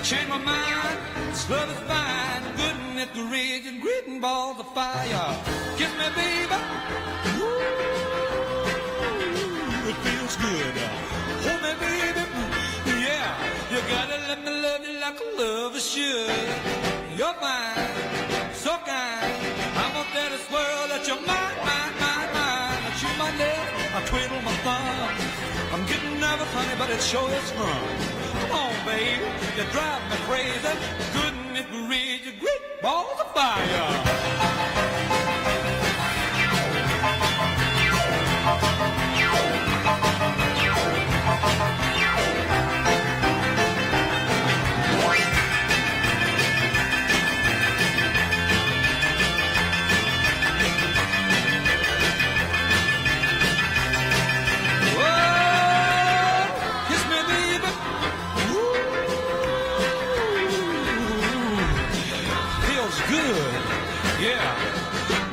Change my mind, this love is fine. Good and it raging, gritting balls of fire. Kiss me, baby. Ooh, it feels good. Hold me, baby. Yeah, you gotta let me love you like a lover should. You're fine, so kind. I'm gonna tell this world that you're mine, mine, mine, mine. I chew my lips, I twiddle my thumb. I'm getting nervous, honey, but it sure is fun. Come on, baby, you drive me crazy. Good and it reads you great balls of fire.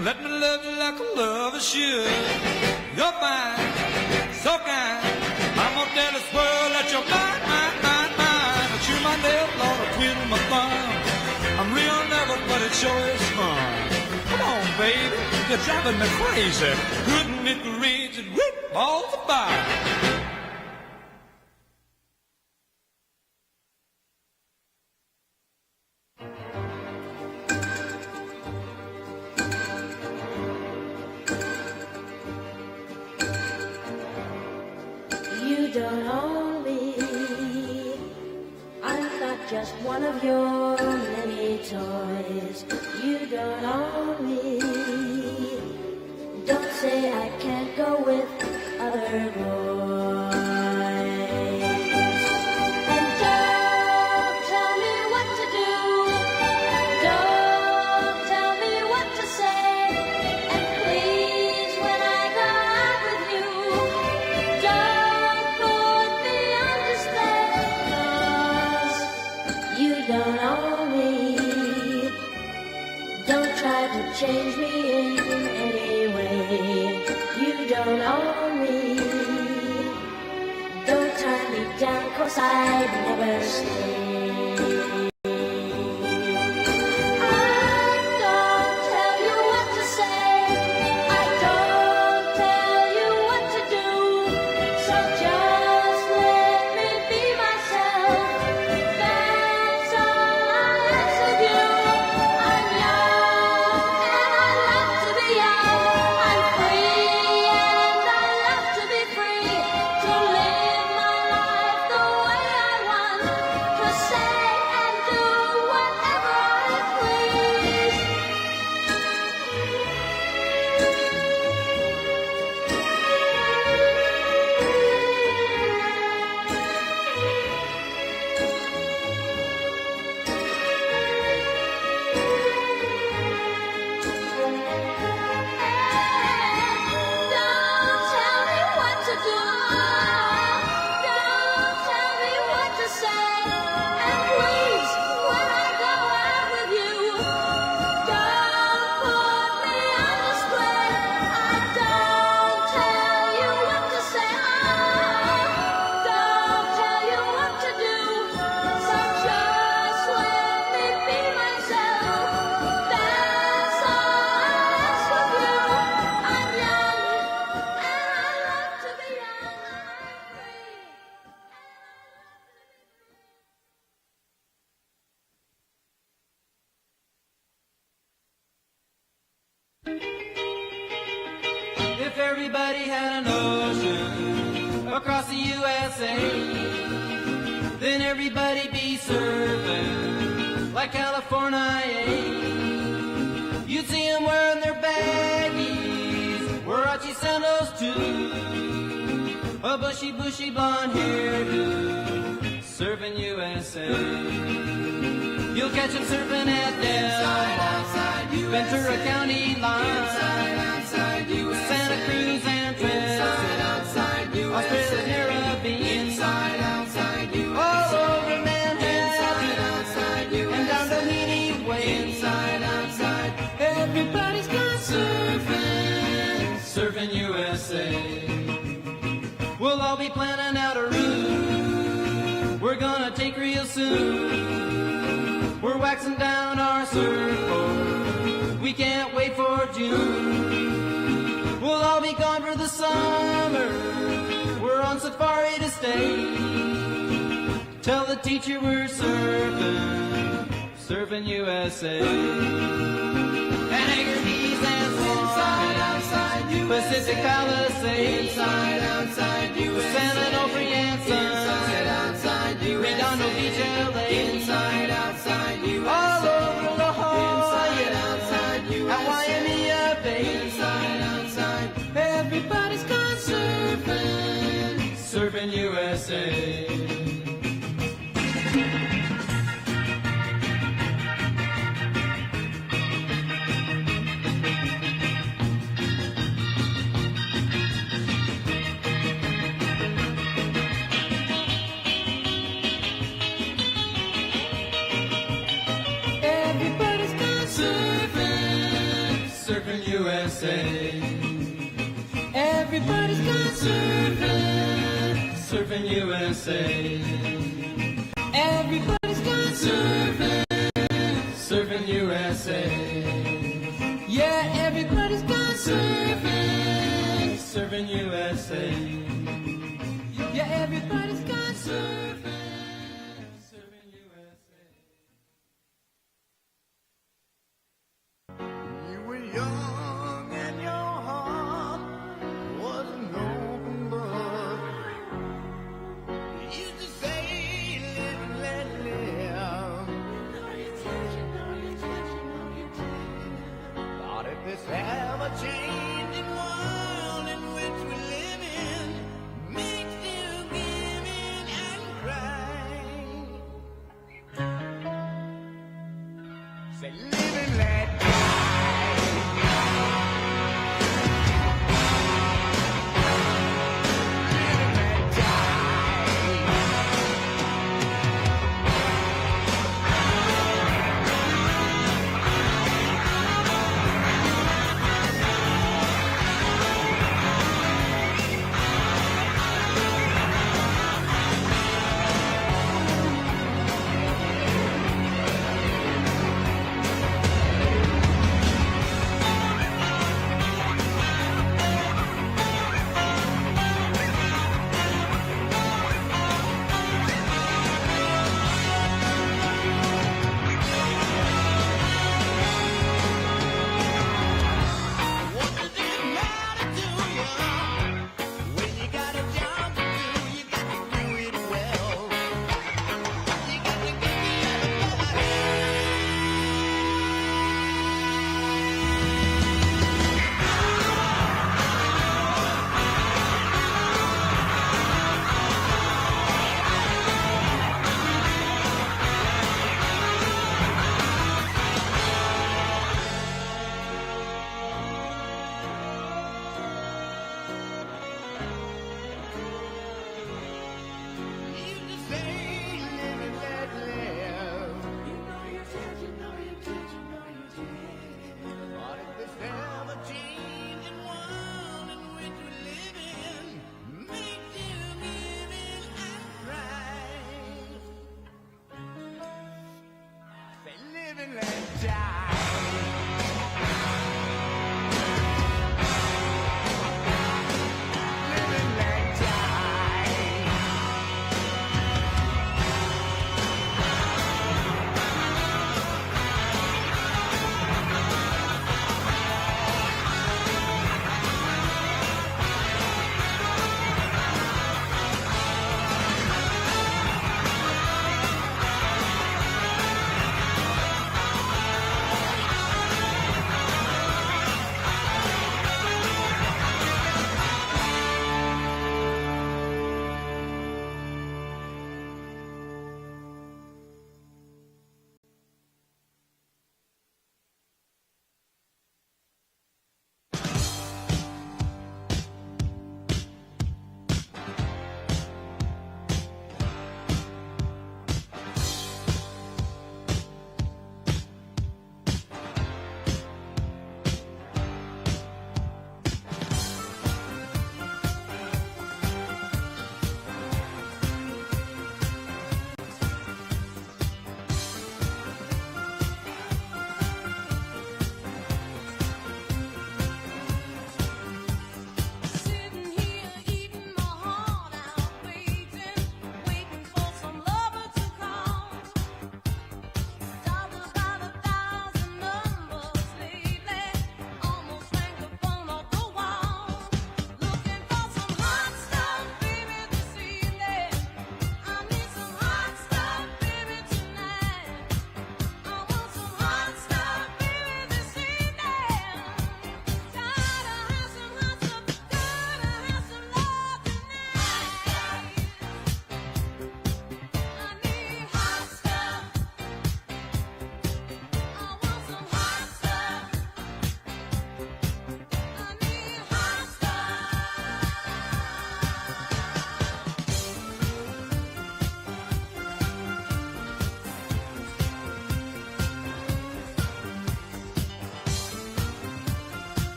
Let me love you like a lover should. You're fine, so kind. I'm gonna tell this world that you're mine, mine, mine, mine. I chew my nails, Lord, I twiddle my thumb. I'm real nervous, but it sure is fun. Come on, baby, you're driving me crazy. Good and it reads and rip balls of fire. You don't own me. I'm not just one of your many toys. You don't own me. Don't say I can't go with other boys. And don't tell me what to do. Don't tell me what to say. And please, when I go out with you, don't put me on display, 'cause you don't own me. Don't try to change me in any way. You don't own me. Don't tie me down, 'cause I'd never stay. I don't tell you what to say. I don't tell you what to do. So just let me be myself. That's all I ask of you. I'm young and I love to be young. I'm free and I love to be free. To live my life the way I want. To say and do whatever I please. Don't tell me what to do. Don't tell me what to say. And please, when I go out with you, don't put me on display. I don't tell you what to say. Don't tell you what to do. So just let me be myself. That's all I ask of you. I'm young and I love to be young. I'm free. If everybody had an ocean across the USA, then everybody'd be surfing like California. You'd see them wearing their baggies, Warachi sandals too, a bushy, bushy blonde hairdo, surfing USA. You'll catch them surfing at Del, Ventura County line, Santa Cruz and Trinidad, Australia, Caribbean, all over Manhattan, and down to Meany Way. Everybody's gone surfing, surfing USA. We'll all be planning out a route. We're gonna take real soon. We're waxing down our surfboard. We can't wait for June. We'll all be gone for the summer. We're on safari to stay. Tell the teacher we're surfing, surfing USA. And anchor keys and inside, outside USA. Pacific Palisades, inside, outside USA. San Onofre Anson, inside, outside USA. Redondo Beach, LA, inside, outside USA. All over La Jolla, inside, outside USA. At Waimea Bay, inside, outside. Everybody's gone surfing, surfing USA. Surfing USA. Everybody's gone surfing, surfing USA. Everybody's gone surfing, surfing USA. Yeah, everybody's gone surfing, surfing USA. Yeah, everybody's gone surfing, surfing USA. You were young and your heart was an open book. You used to say, live and let live. Thought if this ever-changing world in which we live in makes you give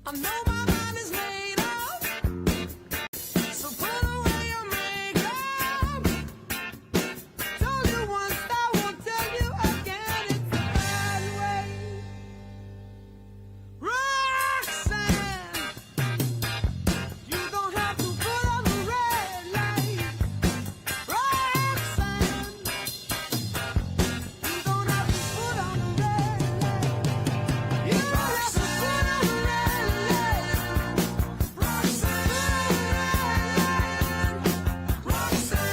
I know my mind is made up, so put away your makeup. Told you once, I won't tell you again. It's that way. Roxanne, you don't have to put on the red light. Roxanne, you don't have to put on the red light. You don't have to put on the red light. Roxanne, Roxanne,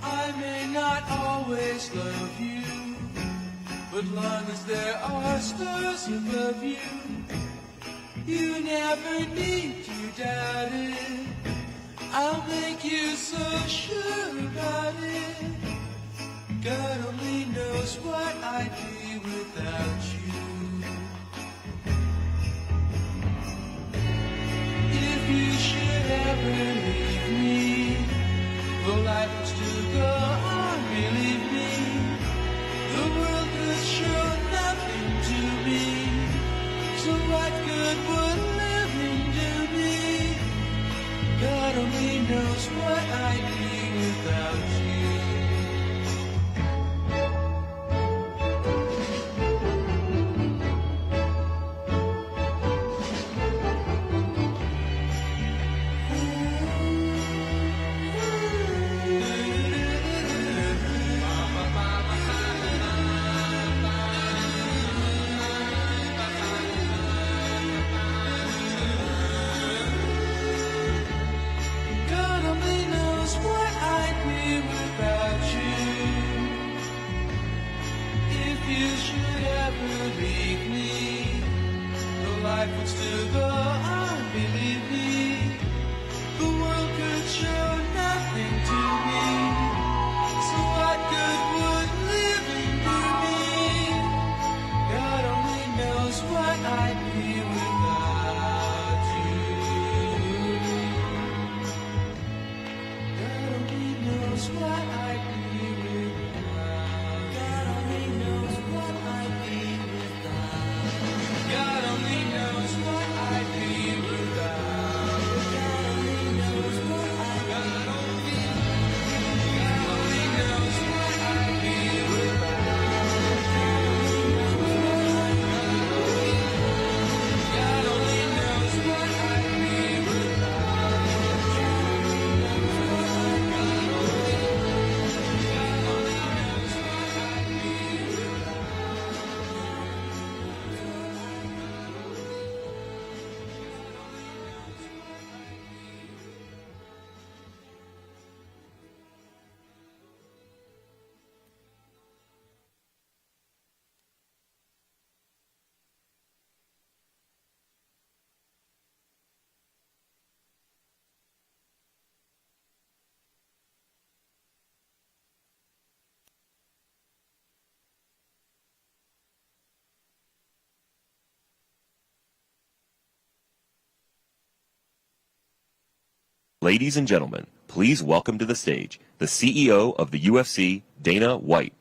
I may not always love you, but long as there are stars above you, you never need to doubt it. I'll make you so sure about it. God only knows what I'd be without you. If you should ever leave me, the life would still go on, believe me. The world could show nothing to me. So what good would living do me? God only knows what I'd be without you. God only knows what I'd be without you. If you should ever leave me, the life would still go on, believe me. The world could show nothing to me. So what good would living do me? God only knows what I'd be without you. God only knows what I'd be without. God only knows what I'd be without. God only knows what I'd be without. God only knows what I'd be. God only knows what I'd be without. God only knows what I'd be Ladies and gentlemen, please welcome to the stage the CEO of the UFC, Dana White.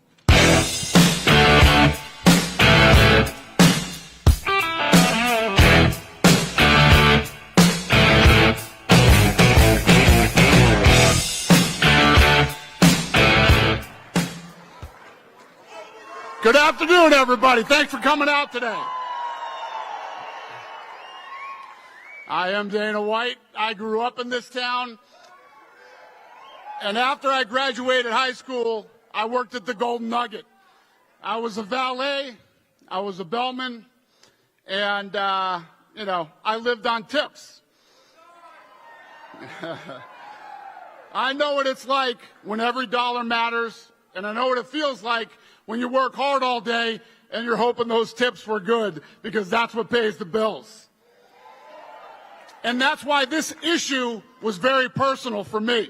Good afternoon, everybody. Thanks for coming out today. I am Dana White. I grew up in this town. And after I graduated high school, I worked at the Golden Nugget. I was a valet. I was a bellman. And, I lived on tips. I know what it's like when every dollar matters, and I know what it feels like when you work hard all day and you're hoping those tips were good, because that's what pays the bills. And that's why this issue was very personal for me.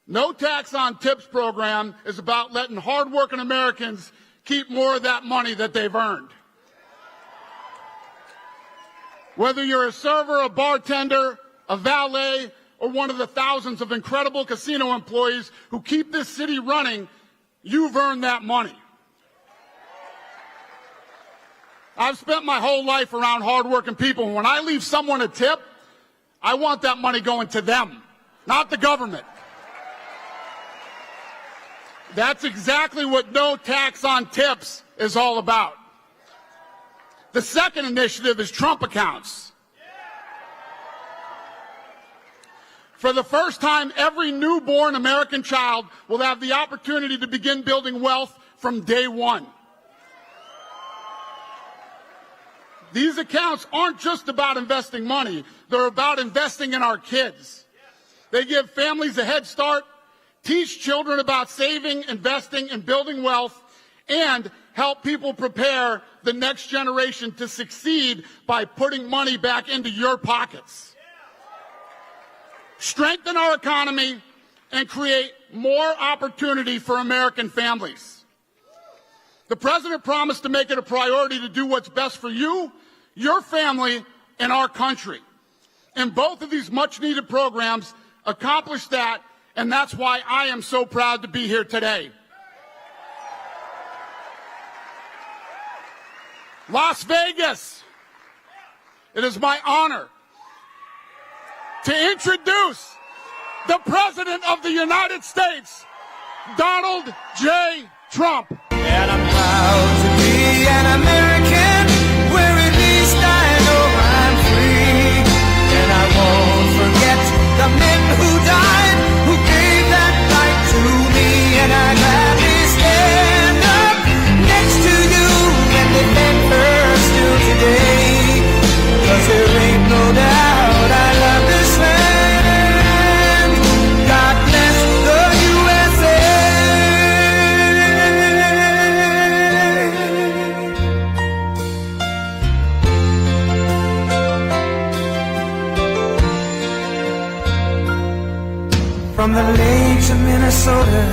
No Tax on Tips program is about letting hardworking Americans keep more of that money that they've earned. Whether you're a server, a bartender, a valet, or one of the thousands of incredible casino employees who keep this city running, you've earned that money. I've spent my whole life around hardworking people, and when I leave someone a tip, I want that money going to them, not the government. That's exactly what No Tax on Tips is all about. The second initiative is Trump accounts. For the first time, every newborn American child will have the opportunity to begin building wealth from day one. These accounts aren't just about investing money. They're about investing in our kids. They give families a head start, teach children about saving, investing, and building wealth, and help people prepare the next generation to succeed by putting money back into your pockets. Strengthen our economy and create more opportunity for American families. The president promised to make it a priority to do what's best for you, your family, and our country. And both of these much-needed programs accomplish that, and that's why I am so proud to be here today. Las Vegas, it is my honor to introduce the President of the United States, Donald J. Trump. And I'm proud to be an American, where at least I know I'm free. And I won't forget the men who died, who gave that right to me. And I gladly stand up next to you and defend her still today. 'Cause there ain't no doubt I love this land. God bless the USA. From the lakes of Minnesota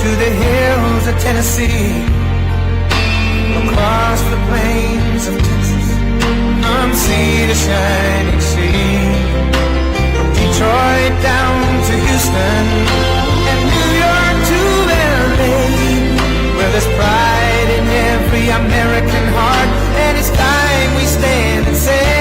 to the hills of Tennessee, across the plains of Texas, from sea to shining sea, from Detroit down to Houston and New York to LA, where there's pride in every American heart, and it's time we stand and say,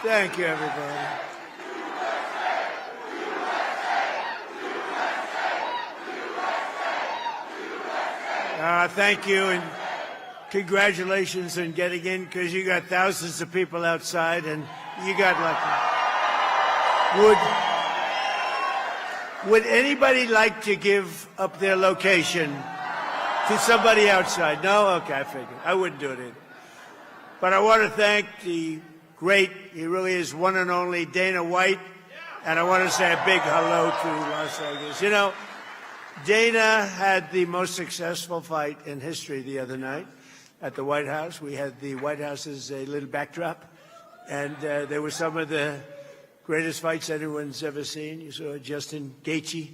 Thank you, everybody. Thank you, and congratulations on getting in, because you got thousands of people outside, and you got lucky. Would anybody like to give up their location to somebody outside? No? Okay, I figured. I wouldn't do it either. But I want to thank the great, he really is one and only, Dana White, and I want to say a big hello to Las Vegas. You know, Dana had the most successful fight in history the other night at the White House. We had the White House as a little backdrop, and there were some of the greatest fights anyone's ever seen. You saw Justin Gaethje.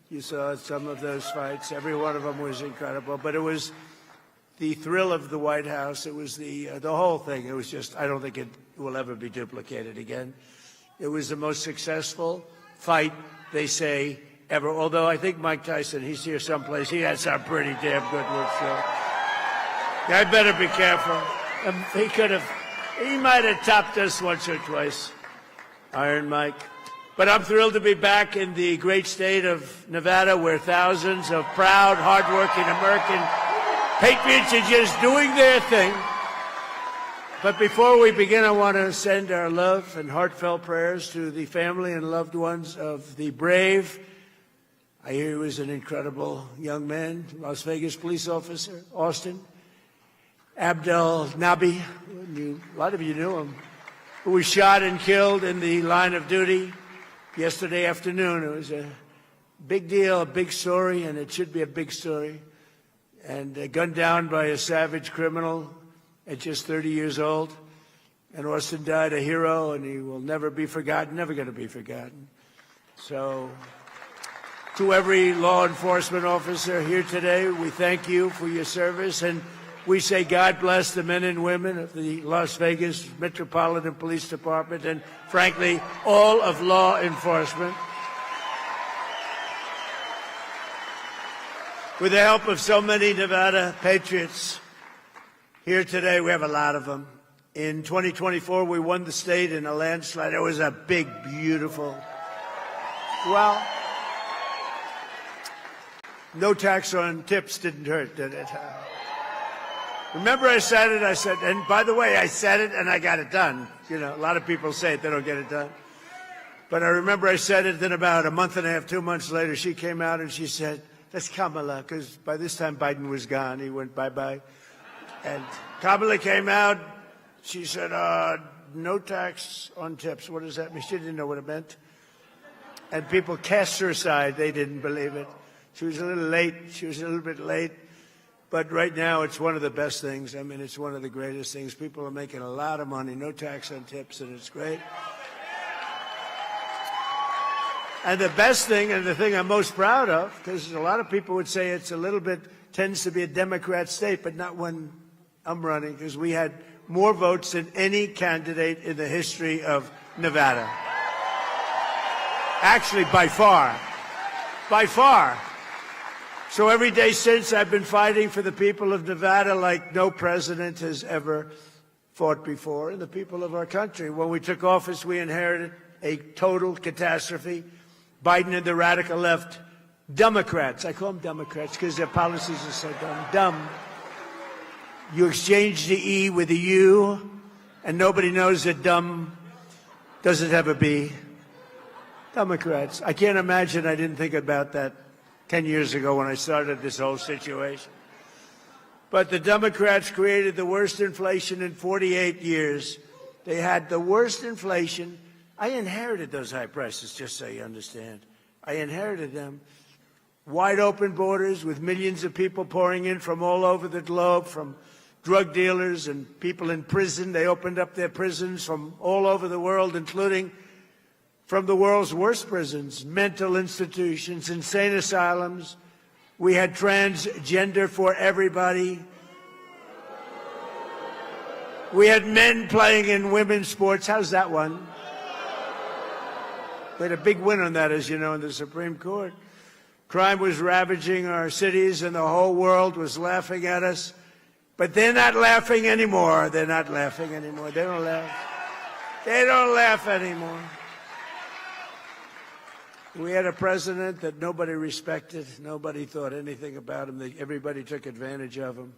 You saw some of those fights. Every one of them was incredible. But it was the thrill of the White House. It was the whole thing. It was just, I don't think it will ever be duplicated again. It was the most successful fight, they say, ever. Although I think Mike Tyson, he's here someplace, he had some pretty damn good ones. So I better be careful. He might have topped us once or twice, Iron Mike. But I'm thrilled to be back in the great state of Nevada, where thousands of proud, hardworking American patriots are just doing their thing. But before we begin, I want to send our love and heartfelt prayers to the family and loved ones of the brave, I hear he was an incredible young man, Las Vegas police officer, Austin, Abdel Nabi, a lot of you knew him, who was shot and killed in the line of duty yesterday afternoon. It was a big deal, a big story, and it should be a big story. And gunned down by a savage criminal at just 30 years old. And Austin died a hero, and he will never be forgotten, never going to be forgotten. So to every law enforcement officer here today, we thank you for your service, and we say God bless the men and women of the Las Vegas Metropolitan Police Department and, frankly, all of law enforcement. With the help of so many Nevada patriots here today, we have a lot of them. In 2024, we won the state in a landslide. It was a big, beautiful, well, no tax on tips didn't hurt, did it? Remember I said it, and by the way, I said it and I got it done. You know, a lot of people say it, they don't get it done. But I remember I said it, then about a month and a half, 2 months later, she came out and she said, that's Kamala, because by this time Biden was gone. He went bye-bye. And Kamala came out, she said, no tax on tips. What does that mean? She didn't know what it meant. And people cast her aside. They didn't believe it. She was a little late. She was a little bit late. But right now, it's one of the best things. I mean, it's one of the greatest things. People are making a lot of money, no tax on tips, and it's great. And the best thing, and the thing I'm most proud of, because a lot of people would say it's a little bit, tends to be a Democrat state, but not when I'm running, because we had more votes than any candidate in the history of Nevada. Actually, by far. By far. So every day since, I've been fighting for the people of Nevada like no president has ever fought before, and the people of our country. When we took office, we inherited a total catastrophe. Biden and the radical left, Democrats, I call them Democrats because their policies are so dumb. You exchange the E with a U, and nobody knows that dumb doesn't have a B. Democrats. I can't imagine I didn't think about that 10 years ago when I started this whole situation. But the Democrats created the worst inflation in 48 years. They had the worst inflation. I inherited those high prices, just so you understand. I inherited them. Wide open borders with millions of people pouring in from all over the globe, from drug dealers and people in prison. They opened up their prisons from all over the world, including from the world's worst prisons, mental institutions, insane asylums. We had transgender for everybody. We had men playing in women's sports. How's that one? We had a big win on that, as you know, in the Supreme Court. Crime was ravaging our cities, and the whole world was laughing at us. But they're not laughing anymore. They're not laughing anymore. They don't laugh. They don't laugh anymore. We had a president that nobody respected. Nobody thought anything about him. Everybody took advantage of him.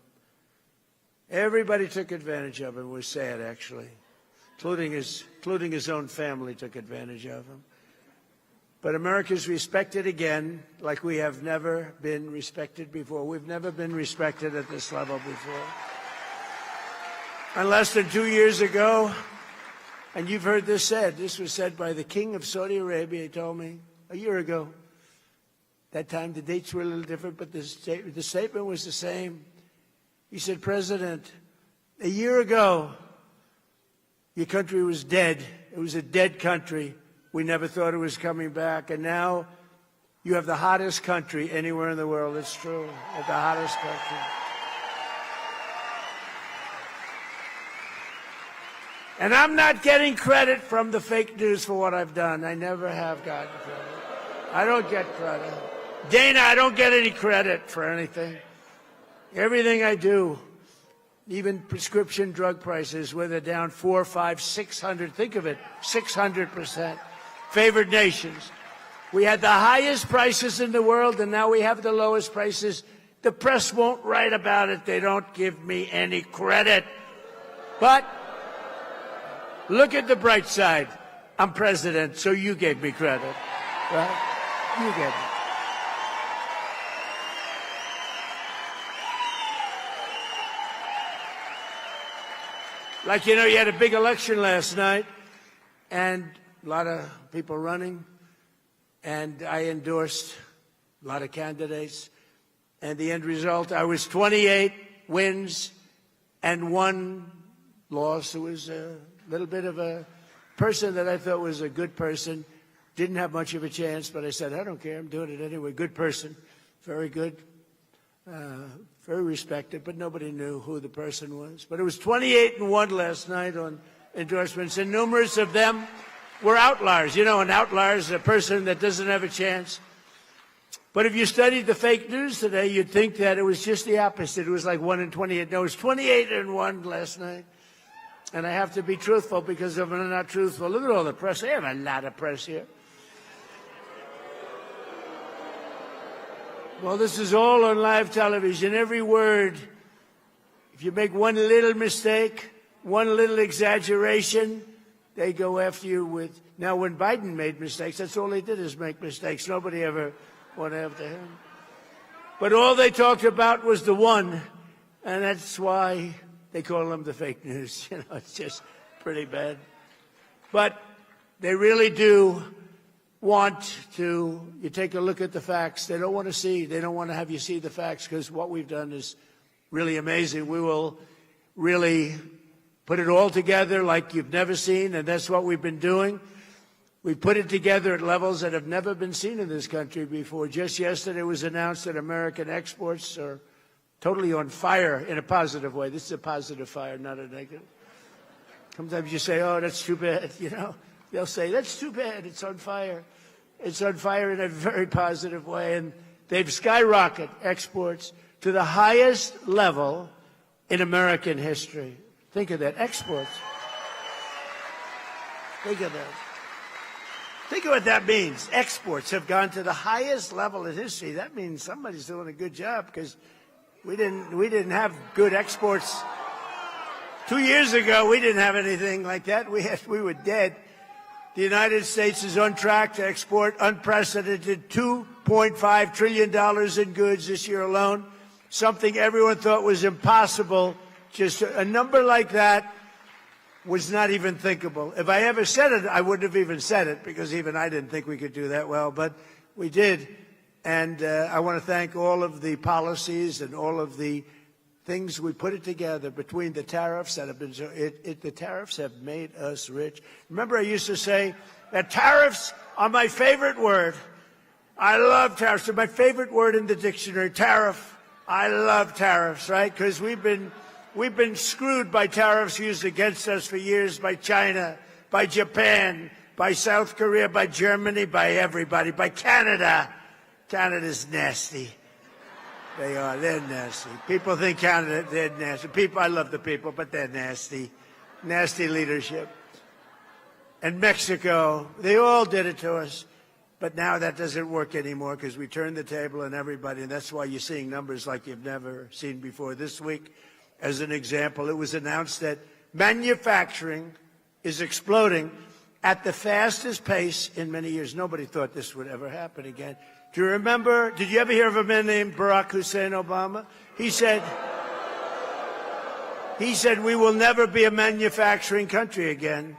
Everybody took advantage of him. It was sad, actually, including his own family took advantage of him. But America's respected again like we have never been respected before. We've never been respected at this level before. And less than 2 years ago, and you've heard this said, this was said by the king of Saudi Arabia, he told me, a year ago. That time the dates were a little different, but the statement was the same. He said, President, a year ago, your country was dead. It was a dead country. We never thought it was coming back. And now you have the hottest country anywhere in the world. It's true. The hottest country. And I'm not getting credit from the fake news for what I've done. I never have gotten credit. I don't get credit. Dana, I don't get any credit for anything. Everything I do, even prescription drug prices, where they're down 4, 5, 600, think of it, 600%. Favored nations. We had the highest prices in the world, and now we have the lowest prices. The press won't write about it. They don't give me any credit. But look at the bright side. I'm president, so you gave me credit. Right? You gave me. Like, you know, you had a big election last night, and a lot of people running, and I endorsed a lot of candidates. And the end result, I was 28 wins and 1 loss. It was a little bit of a person that I thought was a good person. Didn't have much of a chance, but I said, I don't care. I'm doing it anyway. Good person. Very good. Very respected, but nobody knew who the person was. But it was 28-1 last night on endorsements, and numerous of them were outliers. You know, an outlier is a person that doesn't have a chance. But if you studied the fake news today, you'd think that it was just the opposite. It was like 1 in 28. No, it was 28-1 last night. And I have to be truthful, because if I'm not truthful, look at all the press. I have a lot of press here. Well, this is all on live television. Every word, if you make one little mistake, one little exaggeration, they go after you with... Now, when Biden made mistakes, that's all he did is make mistakes. Nobody ever went after him. But all they talked about was the one, and that's why they call them the fake news. You know, it's just pretty bad. But they really do want to, you take a look at the facts. They don't want to see, they don't want to have you see the facts, because what we've done is really amazing. We will really put it all together like you've never seen, and that's what we've been doing. We put it together at levels that have never been seen in this country before. Just yesterday it was announced that American exports are totally on fire in a positive way. This is a positive fire, not a negative. Sometimes you say, oh, that's too bad, you know. They'll say, that's too bad, it's on fire. It's on fire in a very positive way, and they've skyrocketed exports to the highest level in American history. Think of that, exports. Think of that. Think of what that means. Exports have gone to the highest level in history. That means somebody's doing a good job, because we didn't have good exports. 2 years ago, we didn't have anything like that. We were dead. The United States is on track to export unprecedented $2.5 trillion in goods this year alone, something everyone thought was impossible. Just a number like that was not even thinkable. If I ever said it, I wouldn't have even said it, because even I didn't think we could do that well, but we did. And I want to thank all of the policies and all of the things we put it together between the tariffs that have been the tariffs have made us rich. Remember, I used to say that tariffs are my favorite word. I love tariffs. They're my favorite word in the dictionary. Tariff. I love tariffs, right? Because we've been screwed by tariffs used against us for years by China, by Japan, by South Korea, by Germany, by everybody, by Canada. Canada's nasty. They are. They're nasty. People think Canada, they're nasty. People, I love the people, but they're nasty. Nasty leadership. And Mexico, they all did it to us. But now that doesn't work anymore because we turned the table on everybody, and that's why you're seeing numbers like you've never seen before. This week, as an example, it was announced that manufacturing is exploding at the fastest pace in many years. Nobody thought this would ever happen again. Do you remember, did you ever hear of a man named Barack Hussein Obama? He said, we will never be a manufacturing country again.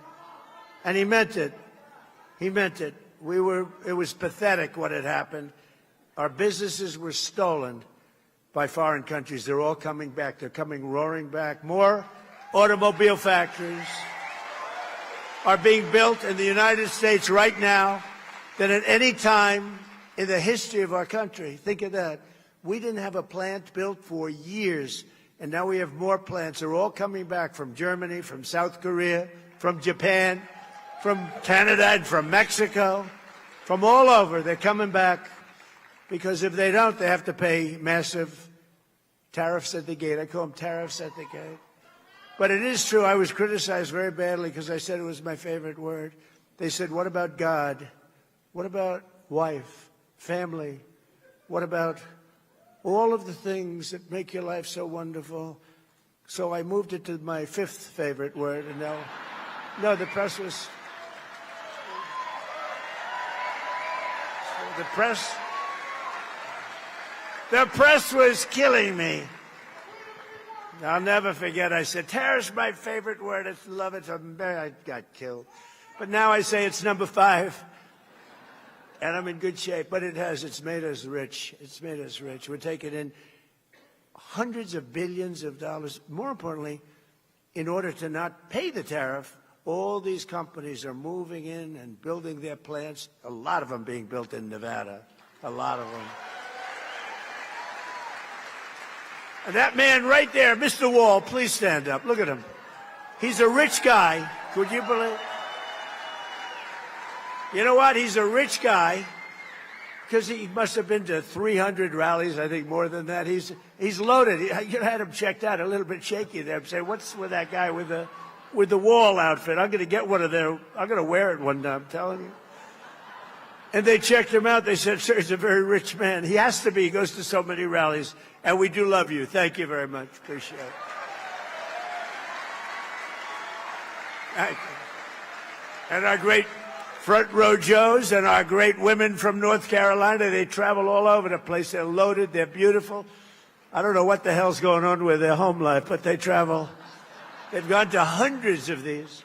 And he meant it. He meant it. It was pathetic what had happened. Our businesses were stolen by foreign countries. They're all coming back. They're coming roaring back. More automobile factories are being built in the United States right now than at any time in the history of our country. Think of that. We didn't have a plant built for years, and now we have more plants. They're all coming back from Germany, from South Korea, from Japan, from Canada, and from Mexico, from all over. They're coming back because if they don't, they have to pay massive tariffs at the gate. I call them tariffs at the gate. But it is true, I was criticized very badly because I said it was my favorite word. They said, what about God? What about wife, family? What about all of the things that make your life so wonderful? So I moved it to my fifth favorite word, and now, no, the press was... The press was killing me. I'll never forget, I said, terror's my favorite word. I love it. I got killed. But now I say it's number 5. And I'm in good shape. But it's made us rich. It's made us rich. We're taking in hundreds of billions of dollars. More importantly, in order to not pay the tariff, all these companies are moving in and building their plants, a lot of them being built in Nevada, a lot of them. And that man right there, Mr. Wall, please stand up. Look at him. He's a rich guy. Could you believe? You know what? He's a rich guy because he must have been to 300 rallies, I think more than that. He's loaded. You had him checked out, a little bit shaky there. I'm saying, what's with that guy with the Wall outfit? I'm going to get one of their, I'm going to wear it one day, I'm telling you. And they checked him out. They said, sir, he's a very rich man. He has to be. He goes to so many rallies. And we do love you. Thank you very much. Appreciate it. Thank you. And our great front row Joes and our great women from North Carolina, they travel all over the place. They're loaded. They're beautiful. I don't know what the hell's going on with their home life, but they travel. They've gone to hundreds of these.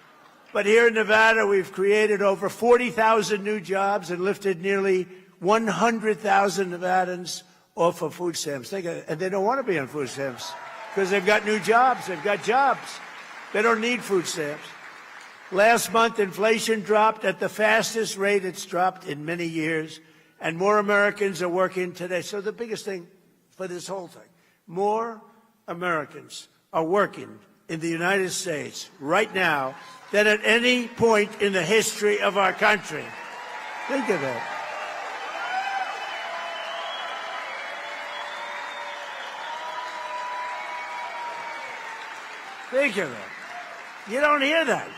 But here in Nevada, we've created over 40,000 new jobs and lifted nearly 100,000 Nevadans off of food stamps. And they don't want to be on food stamps because they've got new jobs. They've got jobs. They don't need food stamps. Last month, inflation dropped at the fastest rate it's dropped in many years, and more Americans are working today. So the biggest thing for this whole thing, more Americans are working in the United States right now than at any point in the history of our country. Think of that. Think of it. You don't hear that.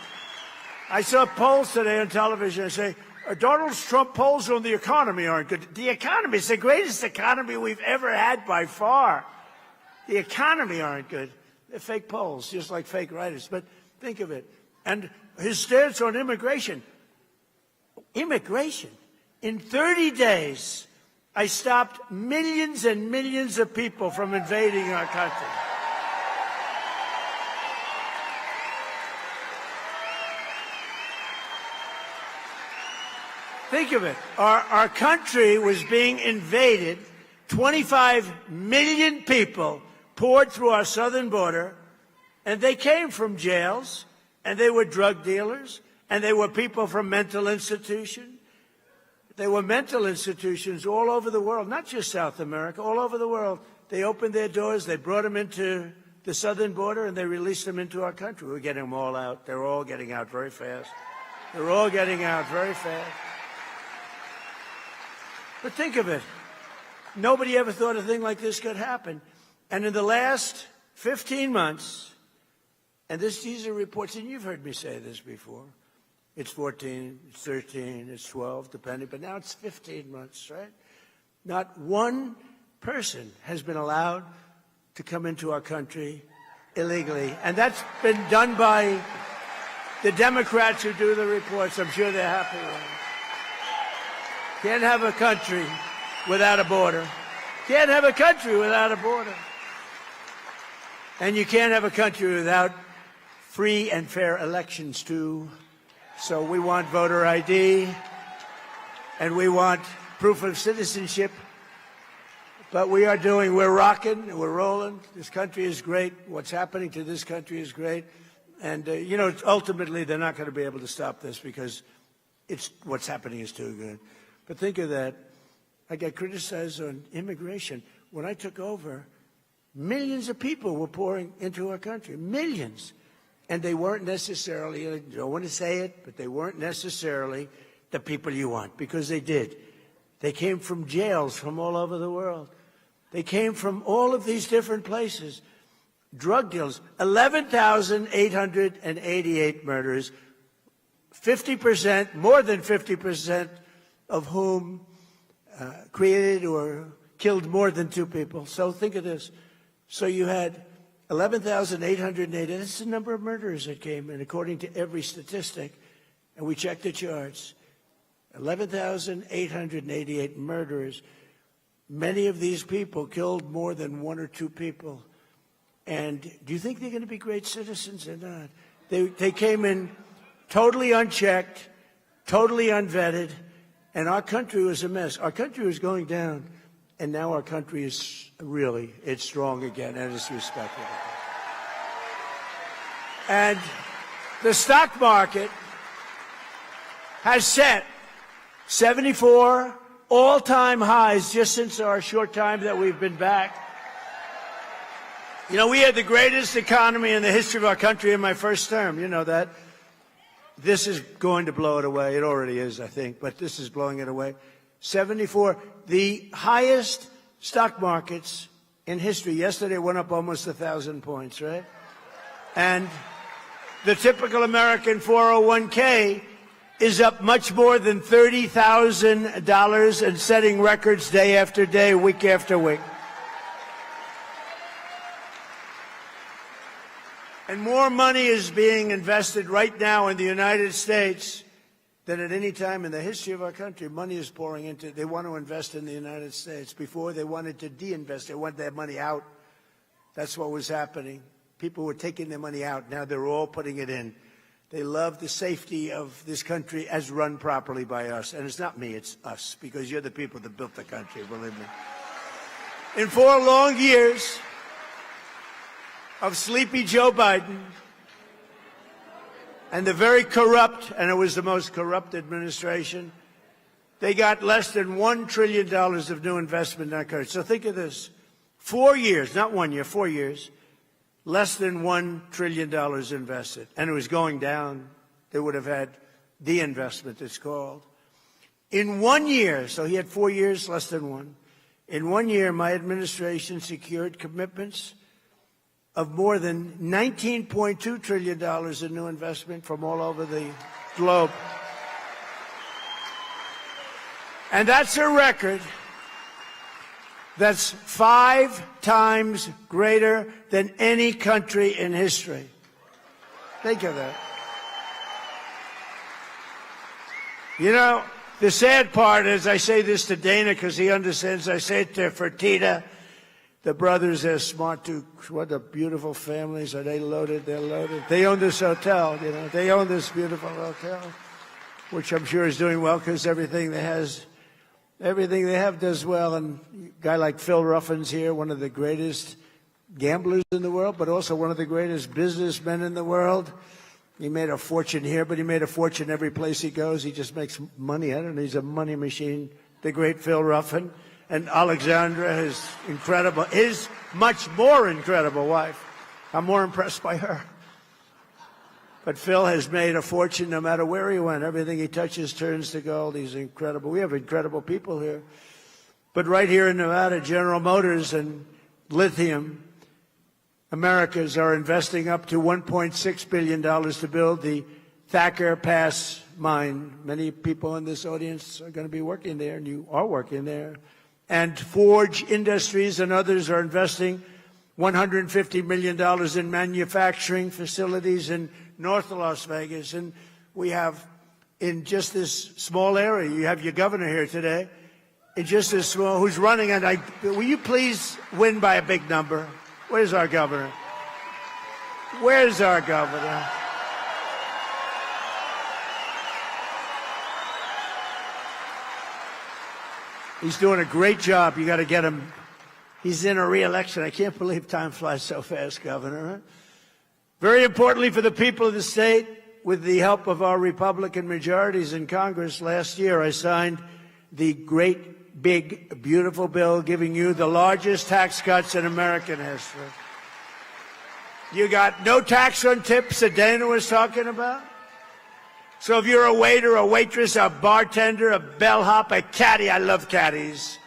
I saw polls today on television that say, Donald Trump polls on the economy aren't good. The economy is the greatest economy we've ever had by far. The economy aren't good. They're fake polls, just like fake writers. But think of it. And his stance on immigration. Immigration. In 30 days, I stopped millions and millions of people from invading our country. Think of it. Our country was being invaded. 25 million people poured through our southern border, and they came from jails, and they were drug dealers, and they were people from mental institutions. They were mental institutions all over the world, not just South America, all over the world. They opened their doors, they brought them into the southern border, and they released them into our country. We're getting them all out. They're all getting out very fast. They're all getting out very fast. But think of it. Nobody ever thought a thing like this could happen. And in the last 15 months, and these are reports, and you've heard me say this before, It's 14, it's 13, it's 12, depending, but now it's 15 months, right? Not one person has been allowed to come into our country illegally. And that's been done by the Democrats who do the reports. I'm sure they're happy with it. Can't have a country without a border. Can't have a country without a border. And you can't have a country without free and fair elections, too. So we want voter ID, and we want proof of citizenship. But we're rocking, we're rolling. This country is great. What's happening to this country is great. And, ultimately, they're not going to be able to stop this because what's happening is too good. But think of that. I got criticized on immigration. When I took over, millions of people were pouring into our country. Millions. And they weren't necessarily, I don't want to say it, but they weren't necessarily the people you want, because they did. They came from jails from all over the world. They came from all of these different places. Drug deals, 11,888 murders, 50%, more than 50% of whom created or killed more than two people. So think of this. So you had 11,880. That's the number of murders that came in, according to every statistic. And we checked the charts. 11,888 murderers. Many of these people killed more than one or two people. And do you think they're going to be great citizens or not? They came in totally unchecked, totally unvetted, and our country was a mess. Our country was going down, and now our country is it's strong again, and it's respected. And the stock market has set 74 all-time highs just since our short time that we've been back. We had the greatest economy in the history of our country in my first term. You know that. This is going to blow it away. It already is, I think, but this is blowing it away. 74, the highest stock markets in history. Yesterday went up almost 1,000 points, right? And the typical American 401k is up much more than $30,000 and setting records day after day, week after week. And more money is being invested right now in the United States than at any time in the history of our country. Money is pouring into it. They want to invest in the United States. Before, they wanted to de-invest. They wanted their money out. That's what was happening. People were taking their money out. Now they're all putting it in. They love the safety of this country as run properly by us. And it's not me, it's us, because you're the people that built the country, believe me. In 4 long years of sleepy Joe Biden and the very corrupt, and it was the most corrupt administration, they got less than $1 trillion of new investment in our country. So think of this. 4 years, not 1 year, 4 years, less than $1 trillion invested. And it was going down. They would have had the investment, it's called. In 1 year, so he had 4 years, less than one. In 1 year, my administration secured commitments of more than $19.2 trillion in new investment from all over the globe. And that's a record that's 5 times greater than any country in history. Think of that. The sad part is, I say this to Dana because he understands, I say it to Fertitta. The brothers, they're smart too. What a beautiful families. Are they loaded? They're loaded. They own this hotel, They own this beautiful hotel, which I'm sure is doing well because everything they have does well. And a guy like Phil Ruffin's here, one of the greatest gamblers in the world, but also one of the greatest businessmen in the world. He made a fortune here, but he made a fortune every place he goes. He just makes money. I don't know. He's a money machine. The great Phil Ruffin. And Alexandra, his much more incredible wife. I'm more impressed by her. But Phil has made a fortune no matter where he went. Everything he touches turns to gold. He's incredible. We have incredible people here. But right here in Nevada, General Motors and Lithium Americas are investing up to $1.6 billion to build the Thacker Pass mine. Many people in this audience are going to be working there, and you are working there. And Forge Industries and others are investing $150 million in manufacturing facilities in North Las Vegas. And we have, in just this small area, you have your governor here today, in just this small, who's running, and will you please win by a big number? Where's our governor? Where's our governor? He's doing a great job. You got to get him. He's in a re-election. I can't believe time flies so fast, Governor. Very importantly for the people of the state, with the help of our Republican majorities in Congress last year, I signed the great, big, beautiful bill giving you the largest tax cuts in American history. You got no tax on tips that Dana was talking about. So if you're a waiter, a waitress, a bartender, a bellhop, a caddy, I love caddies,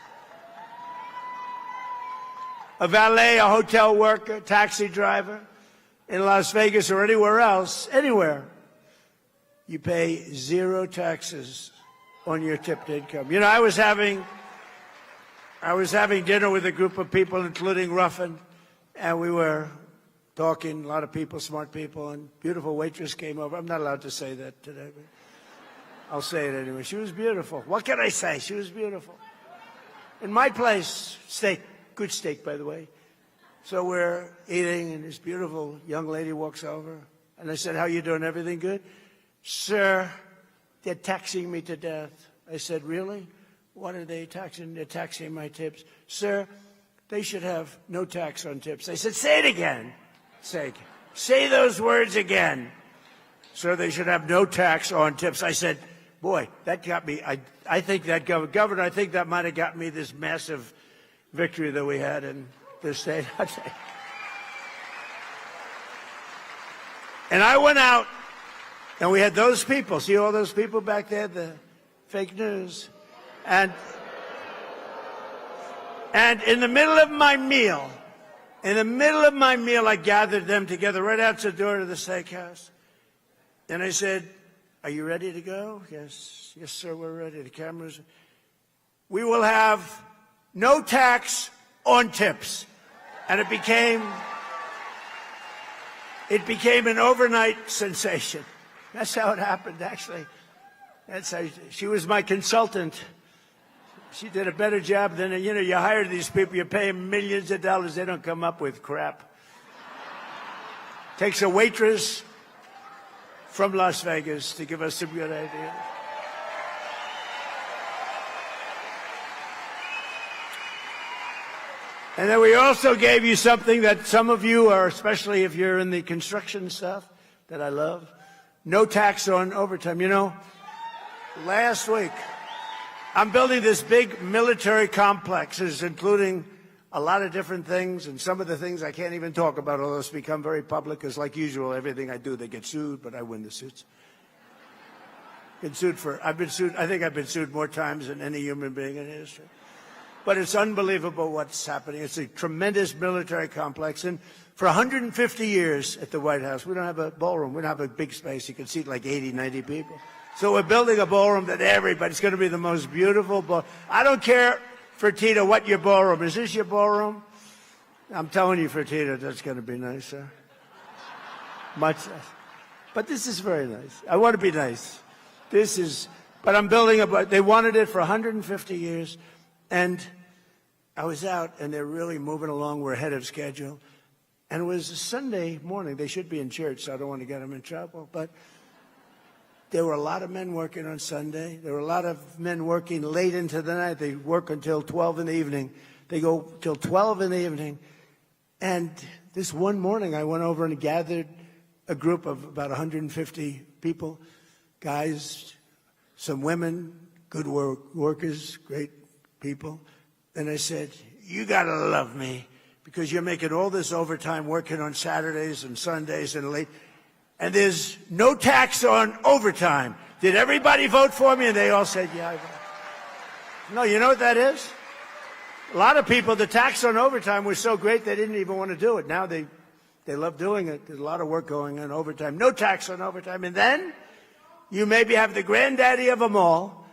a valet, a hotel worker, taxi driver in Las Vegas or anywhere else, anywhere, you pay zero taxes on your tipped income. You know, I was having dinner with a group of people, including Ruffin, and we were talking, a lot of people, smart people, and beautiful waitress came over. I'm not allowed to say that today, but I'll say it anyway. She was beautiful. What can I say? She was beautiful. In my place, steak, good steak, by the way. So we're eating, and this beautiful young lady walks over, and I said, how you doing? Everything good? Sir, they're taxing me to death. I said, really? What are they taxing? They're taxing my tips. Sir, they should have no tax on tips. I said, say it again. Say those words again. Sir, they should have no tax on tips. I said, boy, that got me. I think that, Governor, I think that might have got me this massive victory that we had in this state. And I went out, and we had those people. See all those people back there, the fake news? And in the middle of my meal, I gathered them together right outside the door to the steakhouse. And I said, are you ready to go? Yes, sir, we're ready. The cameras. We will have no tax on tips. And it became an overnight sensation. That's how it happened, actually. That's how she was my consultant. She did a better job than, you hire these people, you pay them millions of dollars, they don't come up with crap. Takes a waitress from Las Vegas to give us some good ideas. And then we also gave you something that some of you are, especially if you're in the construction stuff, that I love. No tax on overtime. You know, last week, I'm building this big military complex, including a lot of different things, and some of the things I can't even talk about, although it's become very public, because like usual, everything I do, they get sued, but I win the suits. I think I've been sued more times than any human being in history. But it's unbelievable what's happening. It's a tremendous military complex, and for 150 years at the White House, we don't have a ballroom. We don't have a big space. You can seat like 80, 90 people. So we're building a ballroom that everybody's going to be the most beautiful ballroom. I don't care, Fertitta, what your ballroom is. Is this your ballroom? I'm telling you, Fertitta, that's going to be nice, sir. Much nice. But this is very nice. I want to be nice. But I'm building they wanted it for 150 years. And I was out, and they're really moving along. We're ahead of schedule. And it was a Sunday morning. They should be in church, so I don't want to get them in trouble. But there were a lot of men working on Sunday. There were a lot of men working late into the night. They work until 12 in the evening. They go till 12 in the evening. And this one morning, I went over and gathered a group of about 150 people, guys, some women, good workers, great people. And I said, you got to love me because you're making all this overtime working on Saturdays and Sundays and late. And there's no tax on overtime. Did everybody vote for me? And they all said, yeah, I voted. No, you know what that is? A lot of people, the tax on overtime was so great they didn't even want to do it. Now they love doing it. There's a lot of work going on overtime. No tax on overtime. And then You maybe have the granddaddy of them all.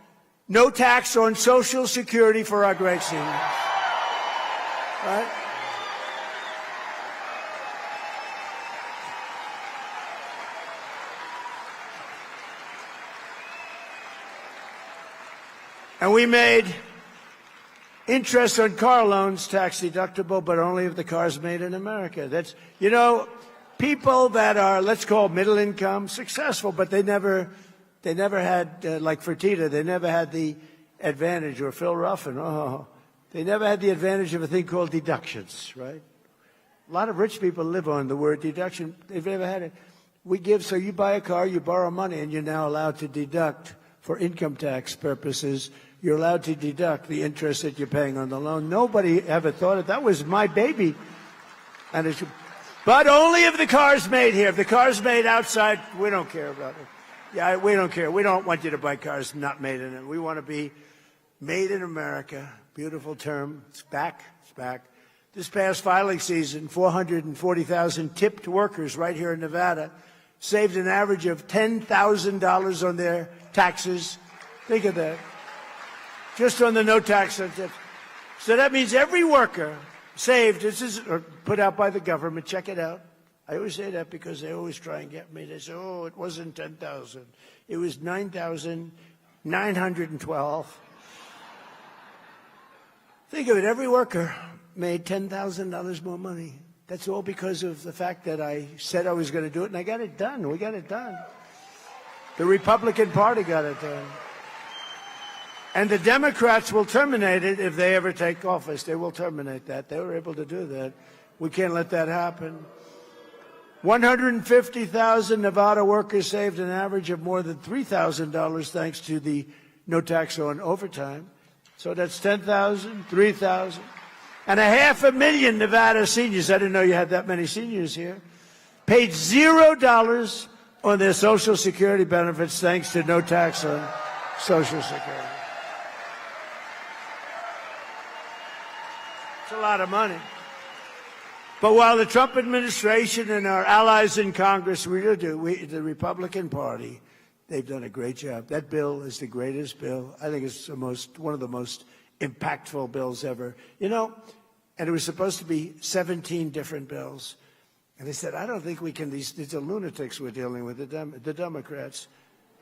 No tax on Social Security for our great seniors. Right? And we made interest on car loans tax deductible, but only if the car's made in America. That's, you know, people that are, let's call middle income, successful, but they never had, like Fertitta, they never had the advantage, or Phil Ruffin, they never had the advantage of a thing called deductions, right? A lot of rich people live on the word deduction. They've never had it. We give, so you buy a car, you borrow money, and you're now allowed to deduct for income tax purposes. You're allowed to deduct the interest that you're paying on the loan. Nobody ever thought it. That was my baby. And it's, but only if the car's made here. If the car's made outside, we don't care about it. Yeah, we don't care. We don't want you to buy cars not made in it. We want to be made in America. Beautiful term. It's back. It's back. This past filing season, 440,000 tipped workers right here in Nevada saved an average of $10,000 on their taxes. Think of that. Just on the no tax on tips. So that means every worker saved, this is or put out by the government, check it out. I always say that because they always try and get me. They say, oh, it wasn't 10,000. It was 9,912. Think of it, every worker made $10,000 more money. That's all because of the fact that I said I was going to do it, and I got it done. We got it done. The Republican Party got it done. And the Democrats will terminate it if they ever take office. They will terminate that. They were able to do that. We can't let that happen. 150,000 Nevada workers saved an average of more than $3,000 thanks to the no tax on overtime. So that's 10,000, 3,000. And 500,000 Nevada seniors, I didn't know you had that many seniors here, paid $0 on their Social Security benefits thanks to no tax on Social Security. It's a lot of money. But while the Trump administration and our allies in Congress really do, the Republican Party, they've done a great job. That bill is the greatest bill. I think it's one of the most impactful bills ever. You know, and it was supposed to be 17 different bills. And they said, I don't think we can, these are lunatics we're dealing with, the Democrats.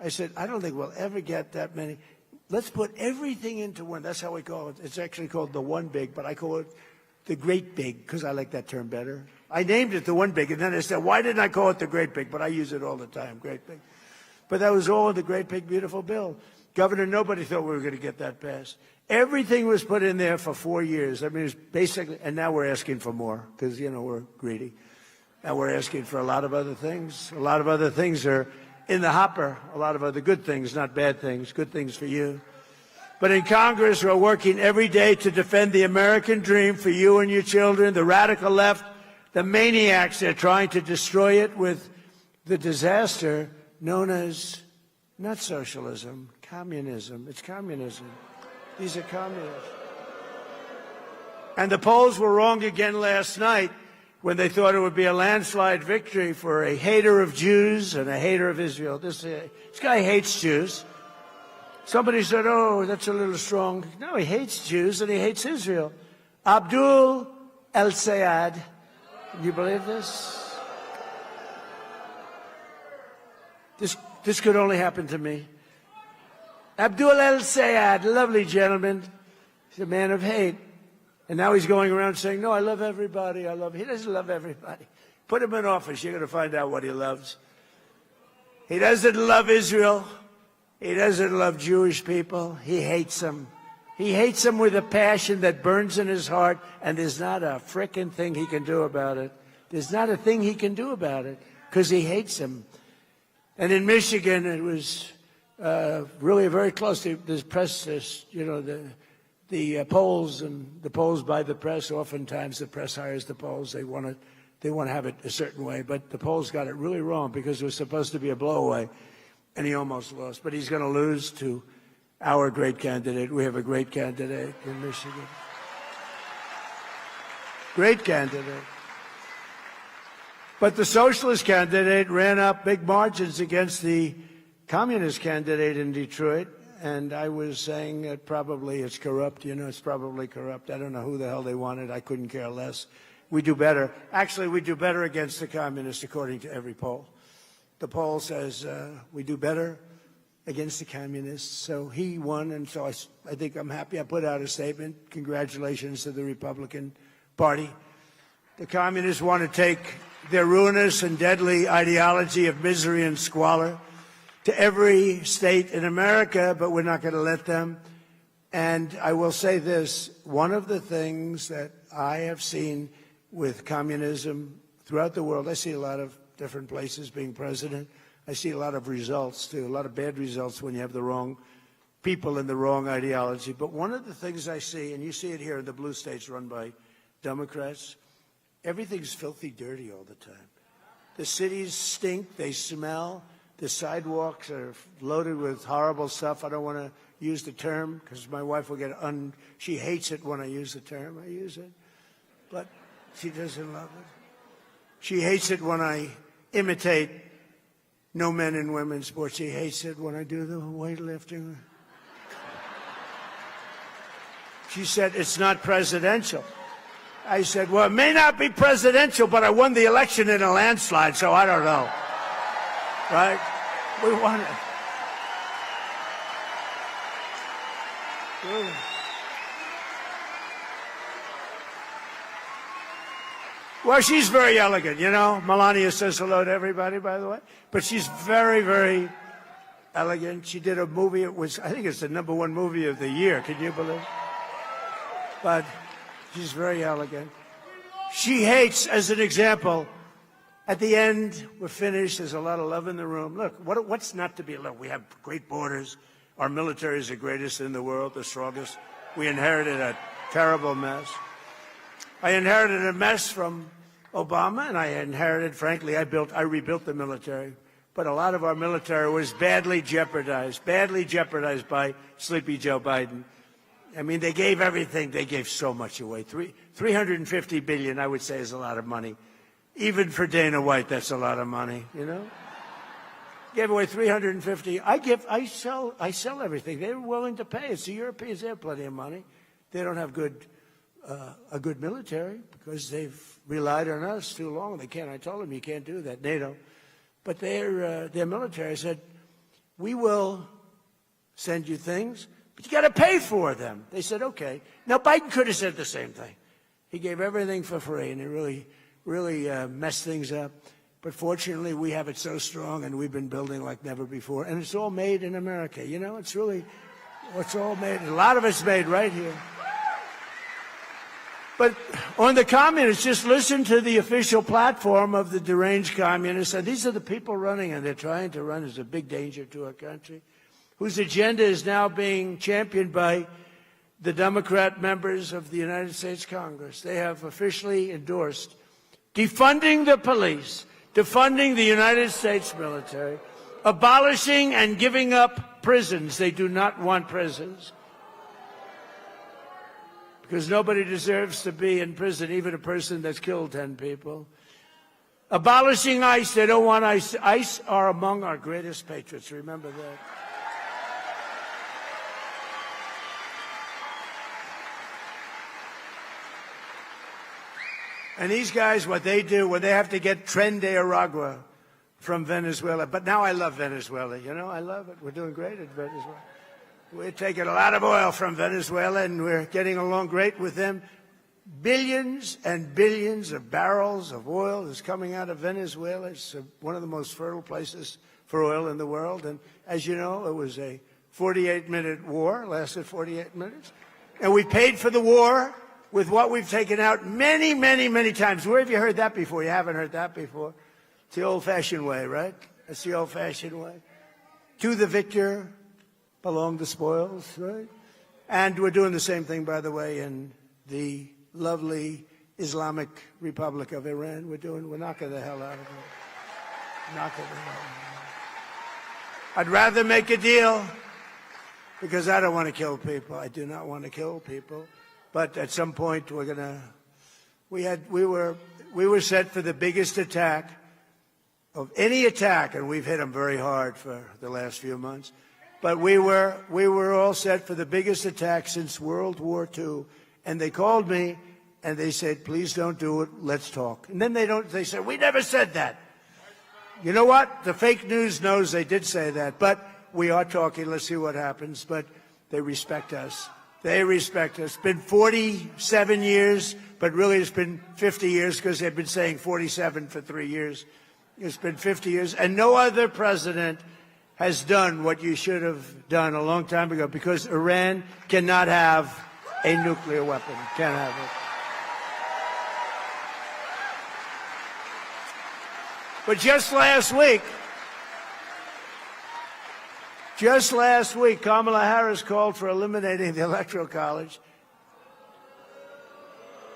I said, I don't think we'll ever get that many. Let's put everything into one. That's how we call it. It's actually called the one big, but I call it the great big because I like that term better. I named it the one big, and then I said, why didn't I call it the great big? But I use it all the time, great big. But that was all in the great big beautiful bill. Governor, nobody thought we were going to get that passed. Everything was put in there for 4 years. I mean, it's basically, and now we're asking for more because, you know, we're greedy. Now we're asking for a lot of other things. A lot of other things are in the hopper. A lot of other good things, not bad things, good things for you. But in Congress, we're working every day to defend the American dream for you and your children. The radical left, the maniacs, they're trying to destroy it with the disaster known as not socialism, communism. It's communism. These are communists. And the polls were wrong again last night when they thought it would be a landslide victory for a hater of Jews and a hater of Israel. This guy hates Jews. Somebody said, oh, that's a little strong. No, he hates Jews and he hates Israel. Abdul El-Sayed. Can you believe this? This could only happen to me. Abdul El-Sayed, lovely gentleman. He's a man of hate. And now he's going around saying, no, I love everybody. He doesn't love everybody. Put him in office. You're going to find out what he loves. He doesn't love Israel. He doesn't love Jewish people. He hates them. He hates them with a passion that burns in his heart, and there's not a frickin' thing he can do about it. There's not a thing he can do about it because he hates them. And in Michigan, it was really very close to the press, you know, the polls and the polls by the press. Oftentimes the press hires the polls. They want to have it a certain way, but the polls got it really wrong because it was supposed to be a blowaway. And he almost lost. But he's going to lose to our great candidate. We have a great candidate in Michigan. Great candidate. But the socialist candidate ran up big margins against the communist candidate in Detroit, and I was saying that probably it's corrupt. You know, it's probably corrupt. I don't know who the hell they wanted. I couldn't care less. We do better. Actually, we do better against the communists, according to every poll. The poll says we do better against the communists. So he won, and so I think I'm happy. I put out a statement. Congratulations to the Republican Party. The communists want to take their ruinous and deadly ideology of misery and squalor to every state in America, but we're not going to let them. And I will say this, one of the things that I have seen with communism throughout the world, I see a lot of different places being president. I see a lot of results, too, a lot of bad results when you have the wrong people and the wrong ideology. But one of the things I see, and you see it here in the blue states run by Democrats, everything's filthy dirty all the time. The cities stink, they smell. The sidewalks are loaded with horrible stuff. I don't want to use the term because my wife will get she hates it when I use the term. I use it, but she doesn't love it. She hates it when I imitate no men and women's sports. She hates it when I do the weightlifting. She said, it's not presidential. I said, well, it may not be presidential, but I won the election in a landslide, so I don't know. Right? We won it. Well, she's very elegant, you know. Melania says hello to everybody, by the way. But she's very, very elegant. She did a movie. I think it's the #1 movie of the year. Can you believe it? But she's very elegant. She hates, as an example, at the end, we're finished. There's a lot of love in the room. Look, what's not to be loved? We have great borders. Our military is the greatest in the world, the strongest. We inherited a terrible mess. I inherited a mess from Obama, and I inherited, frankly, I rebuilt the military. But a lot of our military was badly jeopardized by Sleepy Joe Biden. I mean, they gave everything. They gave so much away. $350 billion, I would say, is a lot of money. Even for Dana White, that's a lot of money, you know? Gave away 350. I sell everything. They were willing to pay. It's the Europeans. They have plenty of money. They don't have a good military because they've relied on us too long. They can't. I told them you can't do that, NATO. But their military said, we will send you things, but you got to pay for them. They said, okay. Now, Biden could have said the same thing. He gave everything for free, and it really messed things up. But fortunately, we have it so strong, and we've been building like never before. And it's all made in America. You know, it's all made. A lot of it's made right here. But on the communists, just listen to the official platform of the deranged communists. And these are the people running, and they're trying to run as a big danger to our country, whose agenda is now being championed by the Democrat members of the United States Congress. They have officially endorsed defunding the police, defunding the United States military, abolishing and giving up prisons. They do not want prisons because nobody deserves to be in prison, even a person that's killed 10 people. Abolishing ICE. They don't want ICE. ICE are among our greatest patriots. Remember that. And these guys, what they do, when they have to get Tren de Aragua from Venezuela. But now I love Venezuela, you know, I love it. We're doing great at Venezuela. We're taking a lot of oil from Venezuela, and we're getting along great with them. Billions and billions of barrels of oil is coming out of Venezuela. It's one of the most fertile places for oil in the world. And as you know, it was a 48-minute war, lasted 48 minutes. And we paid for the war with what we've taken out many, many, many times. Where have you heard that before? You haven't heard that before. It's the old-fashioned way, right? That's the old-fashioned way. To the victor belong the spoils, right? And we're doing the same thing, by the way, in the lovely Islamic Republic of Iran. We're knocking the hell out of it. Knocking the hell out of it. I'd rather make a deal because I don't want to kill people. I do not want to kill people. But at some point, we were set for the biggest attack of any attack, and we've hit them very hard for the last few months. But we were all set for the biggest attack since World War II. And they called me and they said, please don't do it. Let's talk. And then they said, we never said that. You know what? The fake news knows they did say that. But we are talking. Let's see what happens. But they respect us. They respect us. It's been 47 years, but really it's been 50 years because they've been saying 47 for 3 years. It's been 50 years. And no other president has done what you should have done a long time ago, because Iran cannot have a nuclear weapon. Can't have it. But just last week, Kamala Harris called for eliminating the Electoral College.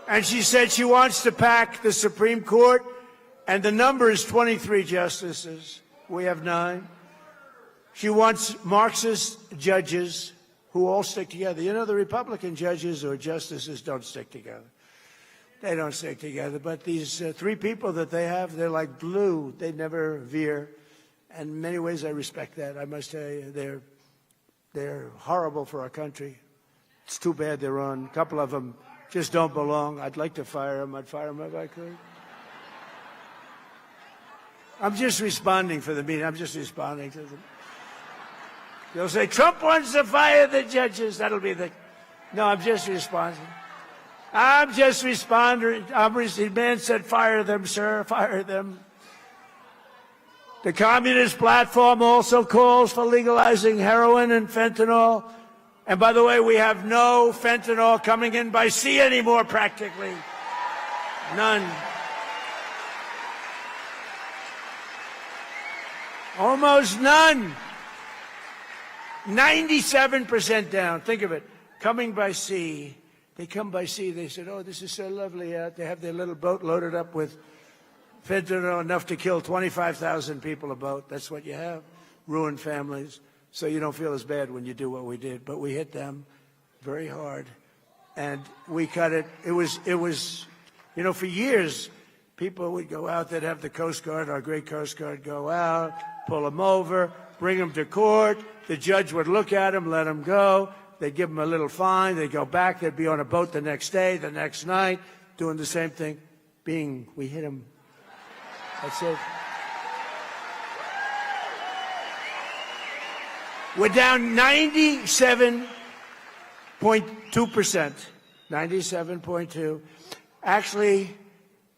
And she said she wants to pack the Supreme Court, and the number is 23 justices. We have 9. She wants Marxist judges who all stick together. You know, the Republican judges or justices don't stick together. They don't stick together. But these 3 people that they have, they're like glue. They never veer. And in many ways, I respect that. I must tell you, they're horrible for our country. It's too bad they're on. A couple of them just don't belong. I'd like to fire them. I'd fire them if I could. I'm just responding for the meeting. I'm just responding to them. They'll say, Trump wants to fire the judges. That'll be the... No, I'm just responding. I'm just responding. The man said, fire them, sir, fire them. The Communist platform also calls for legalizing heroin and fentanyl. And by the way, we have no fentanyl coming in by sea anymore, practically. None. Almost none. 97% down. Think of it. Coming by sea. They come by sea. They said, oh, this is so lovely out. They have their little boat loaded up with fentanyl, enough to kill 25,000 people a boat. That's what you have. Ruined families. So you don't feel as bad when you do what we did. But we hit them very hard. And we cut it. It was, you know, for years, people would go out. They'd have the Coast Guard, our great Coast Guard, go out, pull them over, bring them to court. The judge would look at them, let them go. They'd give them a little fine. They'd go back. They'd be on a boat the next day, the next night, doing the same thing. We hit them. That's it. We're down 97.2%. 97.2. Actually,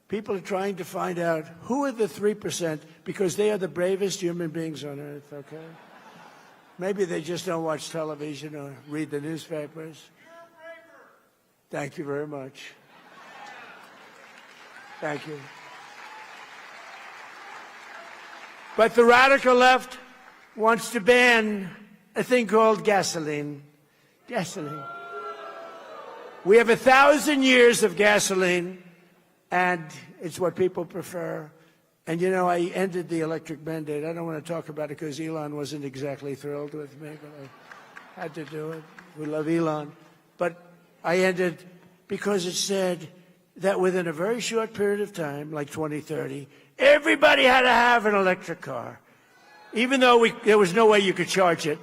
people are trying to find out who are the 3%, because they are the bravest human beings on earth, okay? Maybe they just don't watch television or read the newspapers. Thank you very much. Thank you. But the radical left wants to ban a thing called gasoline. Gasoline. We have 1,000 years of gasoline, and it's what people prefer. And, you know, I ended the electric mandate. I don't want to talk about it because Elon wasn't exactly thrilled with me, but I had to do it. We love Elon. But I ended because it said that within a very short period of time, like 2030, everybody had to have an electric car, even though there was no way you could charge it.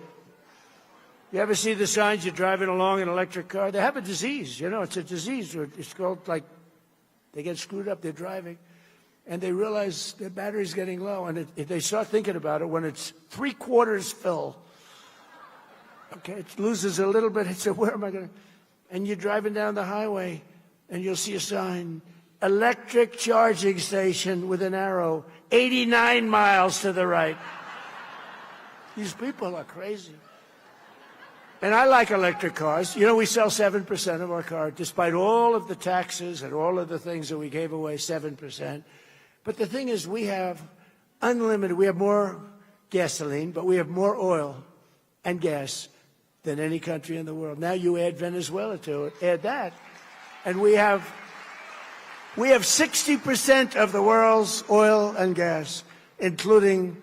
You ever see the signs you're driving along in an electric car? They have a disease. You know, it's a disease. It's called, like, they get screwed up. They're driving. And they realize their battery's getting low, and they start thinking about it when it's 3/4 full. Okay, it loses a little bit. It said, where am I going to? And you're driving down the highway, and you'll see a sign, electric charging station with an arrow, 89 miles to the right. These people are crazy. And I like electric cars. You know, we sell 7% of our cars, despite all of the taxes and all of the things that we gave away, 7%. But the thing is, we have unlimited. We have more gasoline, but we have more oil and gas than any country in the world. Now you add Venezuela to it, add that, and we have 60% of the world's oil and gas, including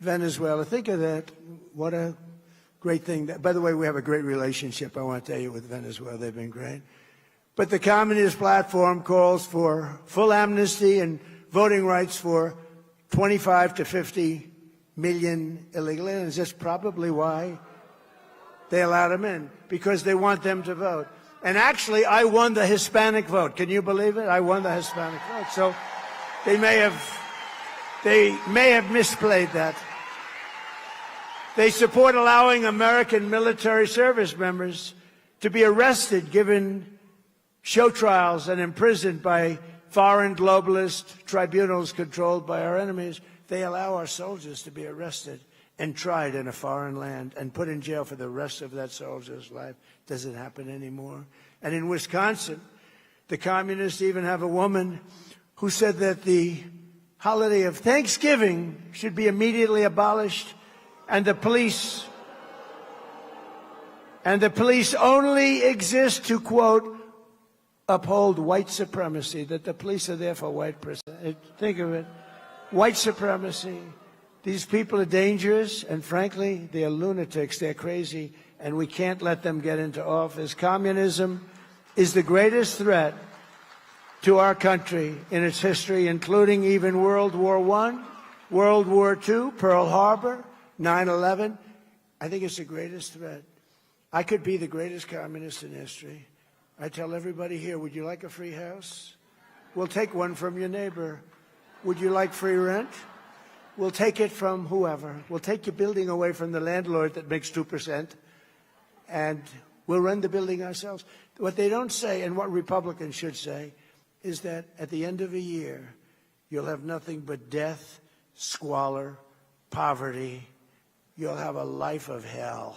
Venezuela. Think of that. What a great thing. By the way, we have a great relationship, I want to tell you, with Venezuela. They've been great. But the Communist platform calls for full amnesty and voting rights for 25 to 50 million illegal aliens. That's probably why they allowed them in, because they want them to vote. And actually, I won the Hispanic vote. Can you believe it? I won the Hispanic vote. So they may have misplayed that. They support allowing American military service members to be arrested, given show trials, and imprisoned by foreign globalist tribunals controlled by our enemies. They allow our soldiers to be arrested and tried in a foreign land and put in jail for the rest of that soldier's life. Doesn't happen anymore. And in Wisconsin, the communists even have a woman who said that the holiday of Thanksgiving should be immediately abolished, and the police only exist to, quote, uphold white supremacy, that the police are there for white person. Think of it. White supremacy. These people are dangerous, and frankly, they're lunatics. They're crazy, and we can't let them get into office. Communism is the greatest threat to our country in its history, including even World War I, World War II, Pearl Harbor, 9/11. I think it's the greatest threat. I could be the greatest communist in history. I tell everybody here, would you like a free house? We'll take one from your neighbor. Would you like free rent? We'll take it from whoever. We'll take your building away from the landlord that makes 2%, and we'll run the building ourselves. What they don't say, and what Republicans should say, is that at the end of a year, you'll have nothing but death, squalor, poverty. You'll have a life of hell.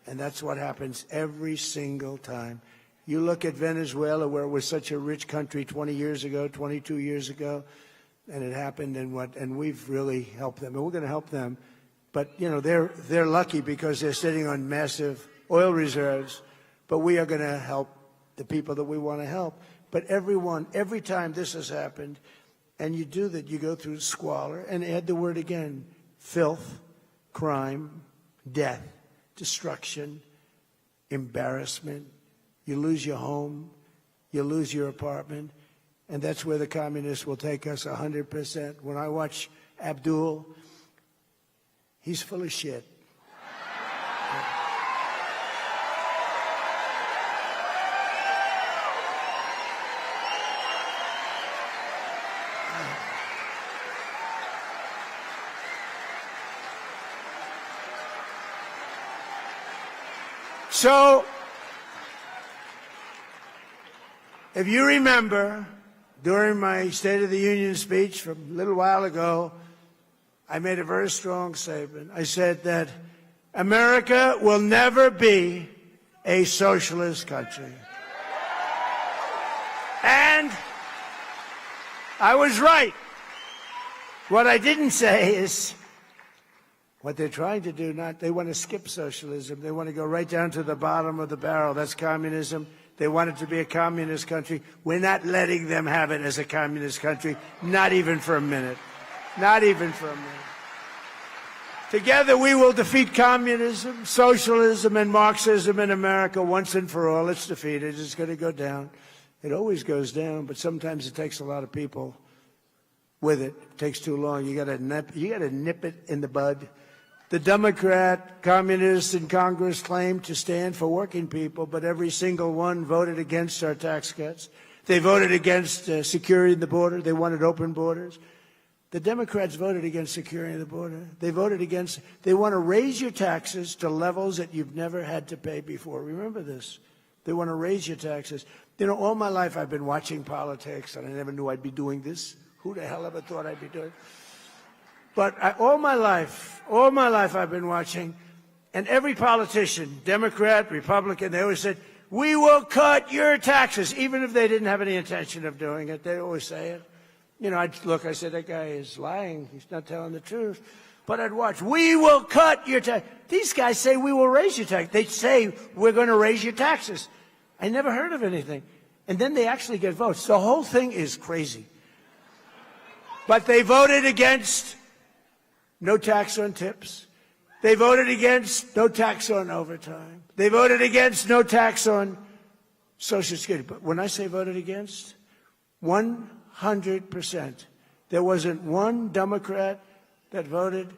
And that's what happens every single time. You look at Venezuela, where it was such a rich country 20 years ago, 22 years ago, and it happened, and we've really helped them, and we're going to help them. But, you know, they're lucky because they're sitting on massive oil reserves, but we are going to help the people that we want to help. But every time this has happened, and you do that, you go through squalor, and add the word again, filth, crime, death, destruction, embarrassment. You lose your home, you lose your apartment, and that's where the communists will take us 100%. When I watch Abdul, he's full of shit. So, if you remember, during my State of the Union speech from a little while ago, I made a very strong statement. I said that America will never be a socialist country. And I was right. What I didn't say is what they're trying to do. They want to skip socialism. They want to go right down to the bottom of the barrel. That's communism. They want it to be a communist country. We're not letting them have it as a communist country, not even for a minute. Not even for a minute. Together we will defeat communism, socialism, and Marxism in America once and for all. It's defeated. It's going to go down. It always goes down, but sometimes it takes a lot of people with it. It takes too long. You got to nip it in the bud. The Democrat communists in Congress claim to stand for working people, but every single one voted against our tax cuts. They voted against securing the border. They wanted open borders. The Democrats voted against securing the border. They want to raise your taxes to levels that you've never had to pay before. Remember this. They want to raise your taxes. You know, all my life I've been watching politics, and I never knew I'd be doing this. Who the hell ever thought I'd be doing it? But all my life I've been watching, and every politician, Democrat, Republican, they always said, we will cut your taxes, even if they didn't have any intention of doing it. They always say it. You know, I said, that guy is lying. He's not telling the truth. But I'd watch, we will cut your taxes. These guys say we will raise your taxes. They say we're going to raise your taxes. I never heard of anything. And then they actually get votes. The whole thing is crazy. But they voted against no tax on tips. They voted against no tax on overtime. They voted against no tax on Social Security. But when I say voted against, 100% there wasn't one Democrat that voted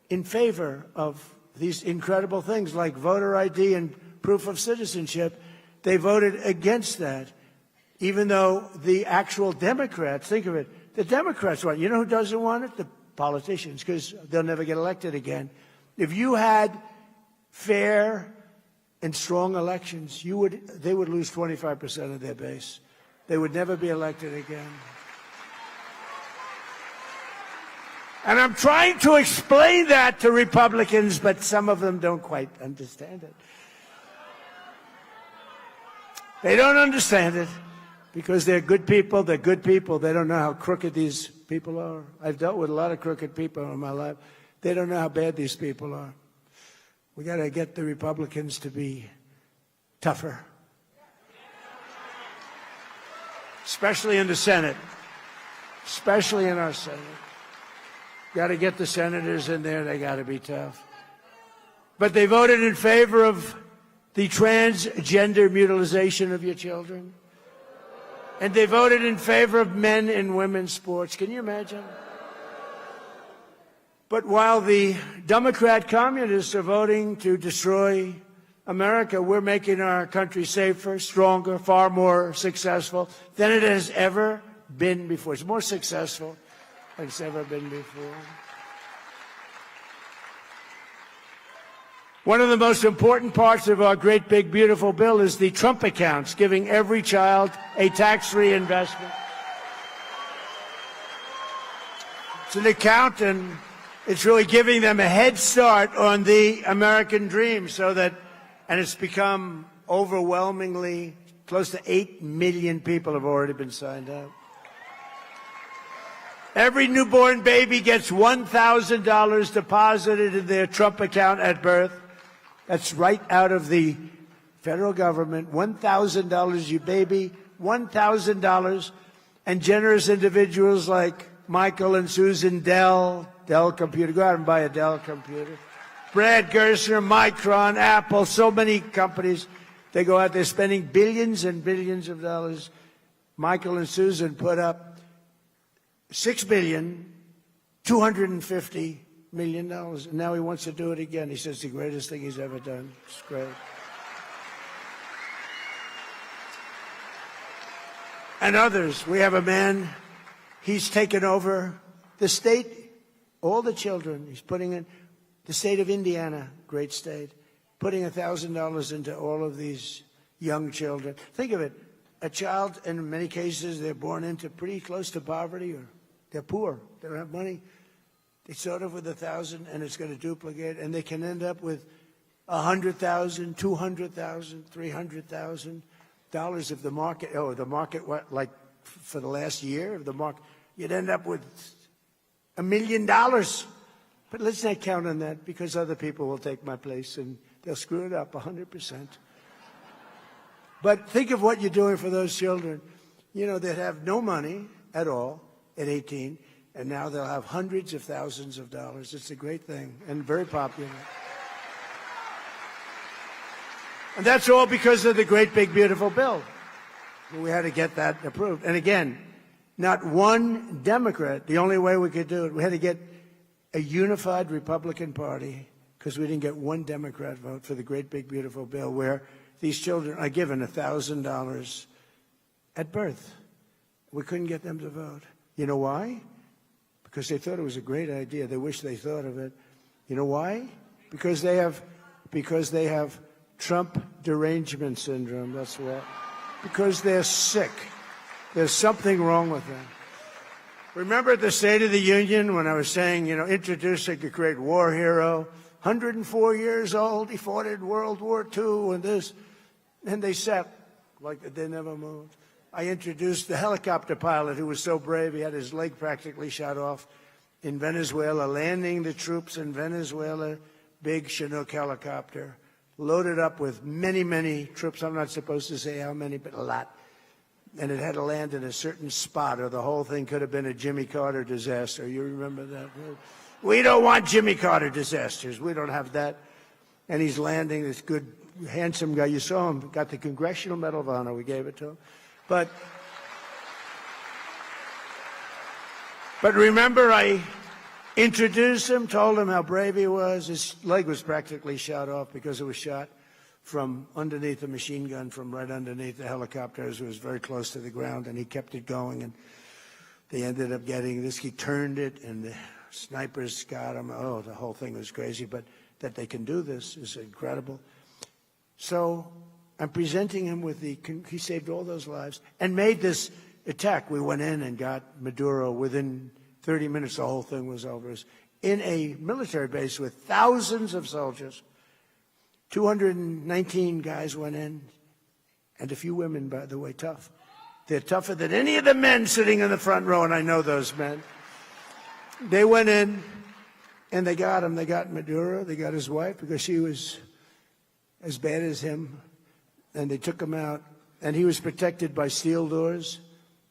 in favor of these incredible things like voter ID and proof of citizenship. They voted against that, even though the actual Democrats, think of it, the Democrats want it. You know who doesn't want it? The politicians, because they'll never get elected again. If you had fair and strong elections, they would lose 25% of their base. They would never be elected again. And I'm trying to explain that to Republicans, but some of them don't quite understand it. They don't understand it because they're good people. They're good people. They don't know how crooked these people are. I've dealt with a lot of crooked people in my life. They don't know how bad these people are. We got to get the Republicans to be tougher, especially in the Senate, especially in our Senate. Got to get the senators in there. They got to be tough. But they voted in favor of the transgender mutilization of your children. And they voted in favor of men and women's sports. Can you imagine? But while the Democrat communists are voting to destroy America, we're making our country safer, stronger, far more successful than it has ever been before. It's more successful than it's ever been before. One of the most important parts of our great, big, beautiful bill is the Trump accounts, giving every child a tax-free investment. It's an account, and it's really giving them a head start on the American dream, so that, and it's become overwhelmingly close to 8 million people have already been signed up. Every newborn baby gets $1,000 deposited in their Trump account at birth. That's right out of the federal government. $1,000, you baby, $1,000. And generous individuals like Michael and Susan Dell Computer. Go out and buy a Dell computer. Brad Gerstner, Micron, Apple, so many companies. They go out there spending billions and billions of dollars. Michael and Susan put up $6,250 million. And now he wants to do it again. He says it's the greatest thing he's ever done. It's great. And others. We have a man, he's taken over the state, all the children. He's putting in the state of Indiana, great state, putting $1,000 into all of these young children. Think of it. A child, in many cases, they're born into pretty close to poverty, or they're poor. They don't have money. They start off with $1,000, and it's going to duplicate, and they can end up with $100,000, $200,000, $300,000 if the market, what, like for the last year, if the market, you'd end up with $1 million. But let's not count on that, because other people will take my place, and they'll screw it up 100%. But think of what you're doing for those children, you know, that have no money at all at 18, and now they'll have hundreds of thousands of dollars. It's a great thing and very popular. And that's all because of the great, big, beautiful bill. We had to get that approved. And again, not one Democrat, the only way we could do it, we had to get a unified Republican Party, because we didn't get one Democrat vote for the great, big, beautiful bill where these children are given $1,000 at birth. We couldn't get them to vote. You know why? Because they thought it was a great idea. They wish they thought of it. You know why? Because they have Trump derangement syndrome. That's why. Because they're sick. There's something wrong with them. Remember at the State of the Union when I was saying, you know, introducing a great war hero, 104 years old, he fought in World War II and this, and they sat like they never moved. I introduced the helicopter pilot who was so brave he had his leg practically shot off in Venezuela, landing the troops in Venezuela, big Chinook helicopter, loaded up with many, many troops. I'm not supposed to say how many, but a lot. And it had to land in a certain spot, or the whole thing could have been a Jimmy Carter disaster. You remember that? We don't want Jimmy Carter disasters. We don't have that. And he's landing, this good, handsome guy. You saw him, got the Congressional Medal of Honor. We gave it to him. But But remember, I introduced him, told him how brave he was. His leg was practically shot off because it was shot from underneath the machine gun, from right underneath the helicopter. It was very close to the ground, and he kept it going. And they ended up getting this. He turned it, and the snipers got him. Oh, the whole thing was crazy. But that they can do this is incredible. So I'm presenting him with he saved all those lives and made this attack. We went in and got Maduro. Within 30 minutes, the whole thing was over. It was in a military base with thousands of soldiers. 219 guys went in, and a few women, by the way, tough. They're tougher than any of the men sitting in the front row, and I know those men. They went in, and they got him. They got Maduro. They got his wife because she was as bad as him, and they took him out, and he was protected by steel doors.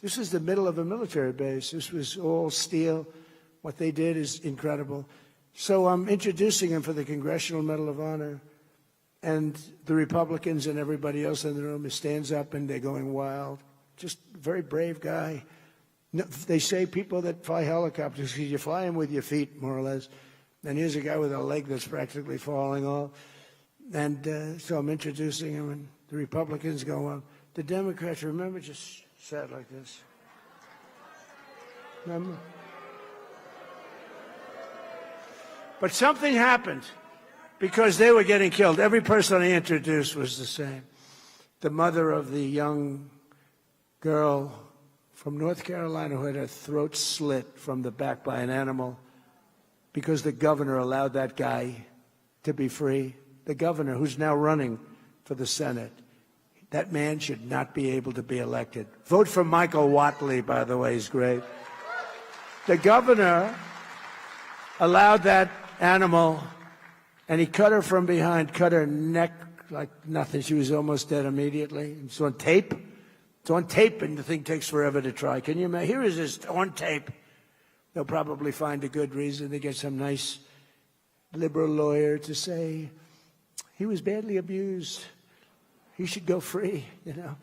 This is the middle of a military base. This was all steel. What they did is incredible. So I'm introducing him for the Congressional Medal of Honor, and the Republicans and everybody else in the room stands up, and they're going wild. Just a very brave guy. No, they say people that fly helicopters, you fly them with your feet, more or less. And here's a guy with a leg that's practically falling off. And so I'm introducing him, and the Republicans go on. The Democrats, remember, just sat like this. Remember? But something happened because they were getting killed. Every person I introduced was the same. The mother of the young girl from North Carolina who had her throat slit from the back by an animal because the governor allowed that guy to be free. The governor, who's now running for the Senate, that man should not be able to be elected. Vote for Michael Whatley, by the way, he's great. The governor allowed that animal, and he cut her from behind, cut her neck like nothing. She was almost dead immediately. It's on tape. It's on tape, and the thing takes forever to try. Can you imagine? Here is this on tape. They'll probably find a good reason. They get some nice liberal lawyer to say he was badly abused. He should go free, you know.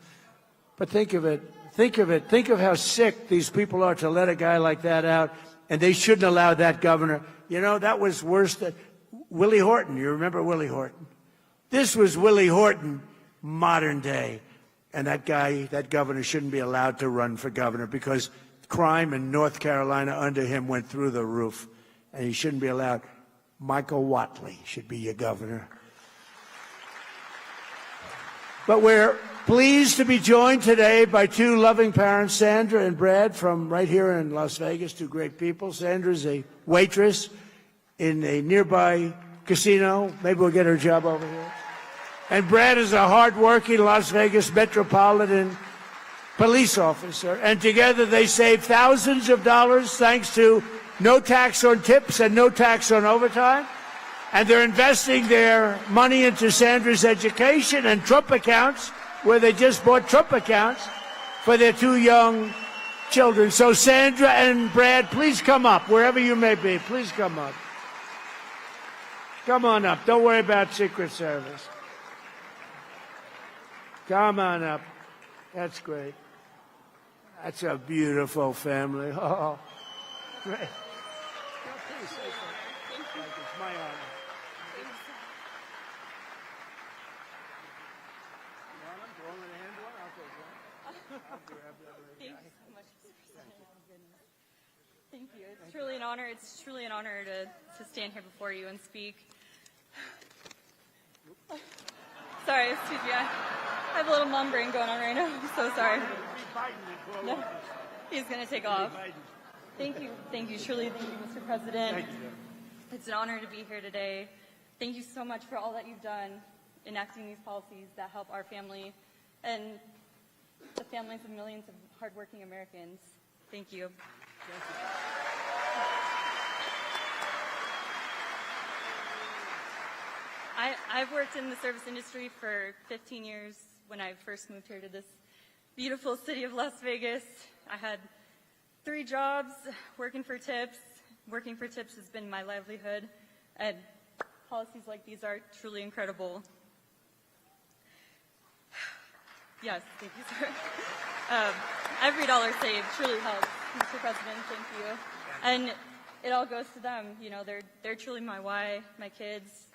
But think of it. Think of it. Think of how sick these people are to let a guy like that out, and they shouldn't allow that governor. You know, that was worse than Willie Horton. You remember Willie Horton? This was Willie Horton, modern day. And that guy, that governor, shouldn't be allowed to run for governor because crime in North Carolina under him went through the roof. And he shouldn't be allowed. Michael Whatley should be your governor. But we're pleased to be joined today by two loving parents, Sandra and Brad, from right here in Las Vegas, two great people. Sandra's a waitress in a nearby casino. Maybe we'll get her a job over here. And Brad is a hard-working Las Vegas metropolitan police officer. And together they save thousands of dollars thanks to no tax on tips and no tax on overtime. And they're investing their money into Sandra's education and Trump accounts, where they just bought Trump accounts for their two young children. So Sandra and Brad, please come up, wherever you may be. Please come up. Come on up. Don't worry about Secret Service. Come on up. That's great. That's a beautiful family. Oh, great. Please say something. Like it's my honor. Thank you. It's truly an honor. It's truly an honor to stand here before you and speak. Sorry, excuse me. I have a little mom brain going on right now. I'm so sorry. No, he's going to take off. Thank you. Thank you. Truly, thank you, Mr. President. Thank you. It's an honor to be here today. Thank you so much for all that you've done enacting these policies that help our family and the families of millions of hardworking Americans. Thank you. Thank you. I've worked in the service industry for 15 years. When I first moved here to this beautiful city of Las Vegas, I had 3 jobs working for tips. Working for tips has been my livelihood, and policies like these are truly incredible. Yes, thank you, sir. Every dollar saved truly helps, Mr. President. Thank you. And it all goes to them. You know, they're truly my why, my kids.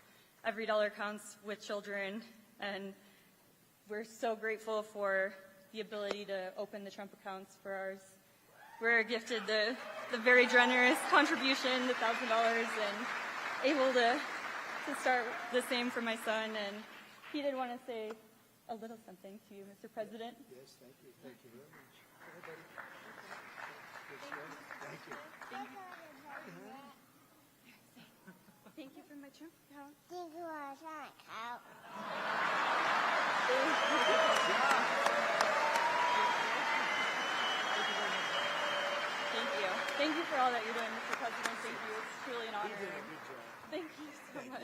Every dollar counts with children, and we're so grateful for the ability to open the Trump accounts for ours. We're gifted the very generous contribution, the $1,000, and able to start the same for my son. And he did want to say a little something to you, Mr. President. Yes, thank you. Thank you very much. Thank you. Thank you for my Trump account. นี่คือว่าใช่ครับ Thank you. Thank you for all that you're doing, Mr. President. Thank you. It's truly an honor. Thank you so much.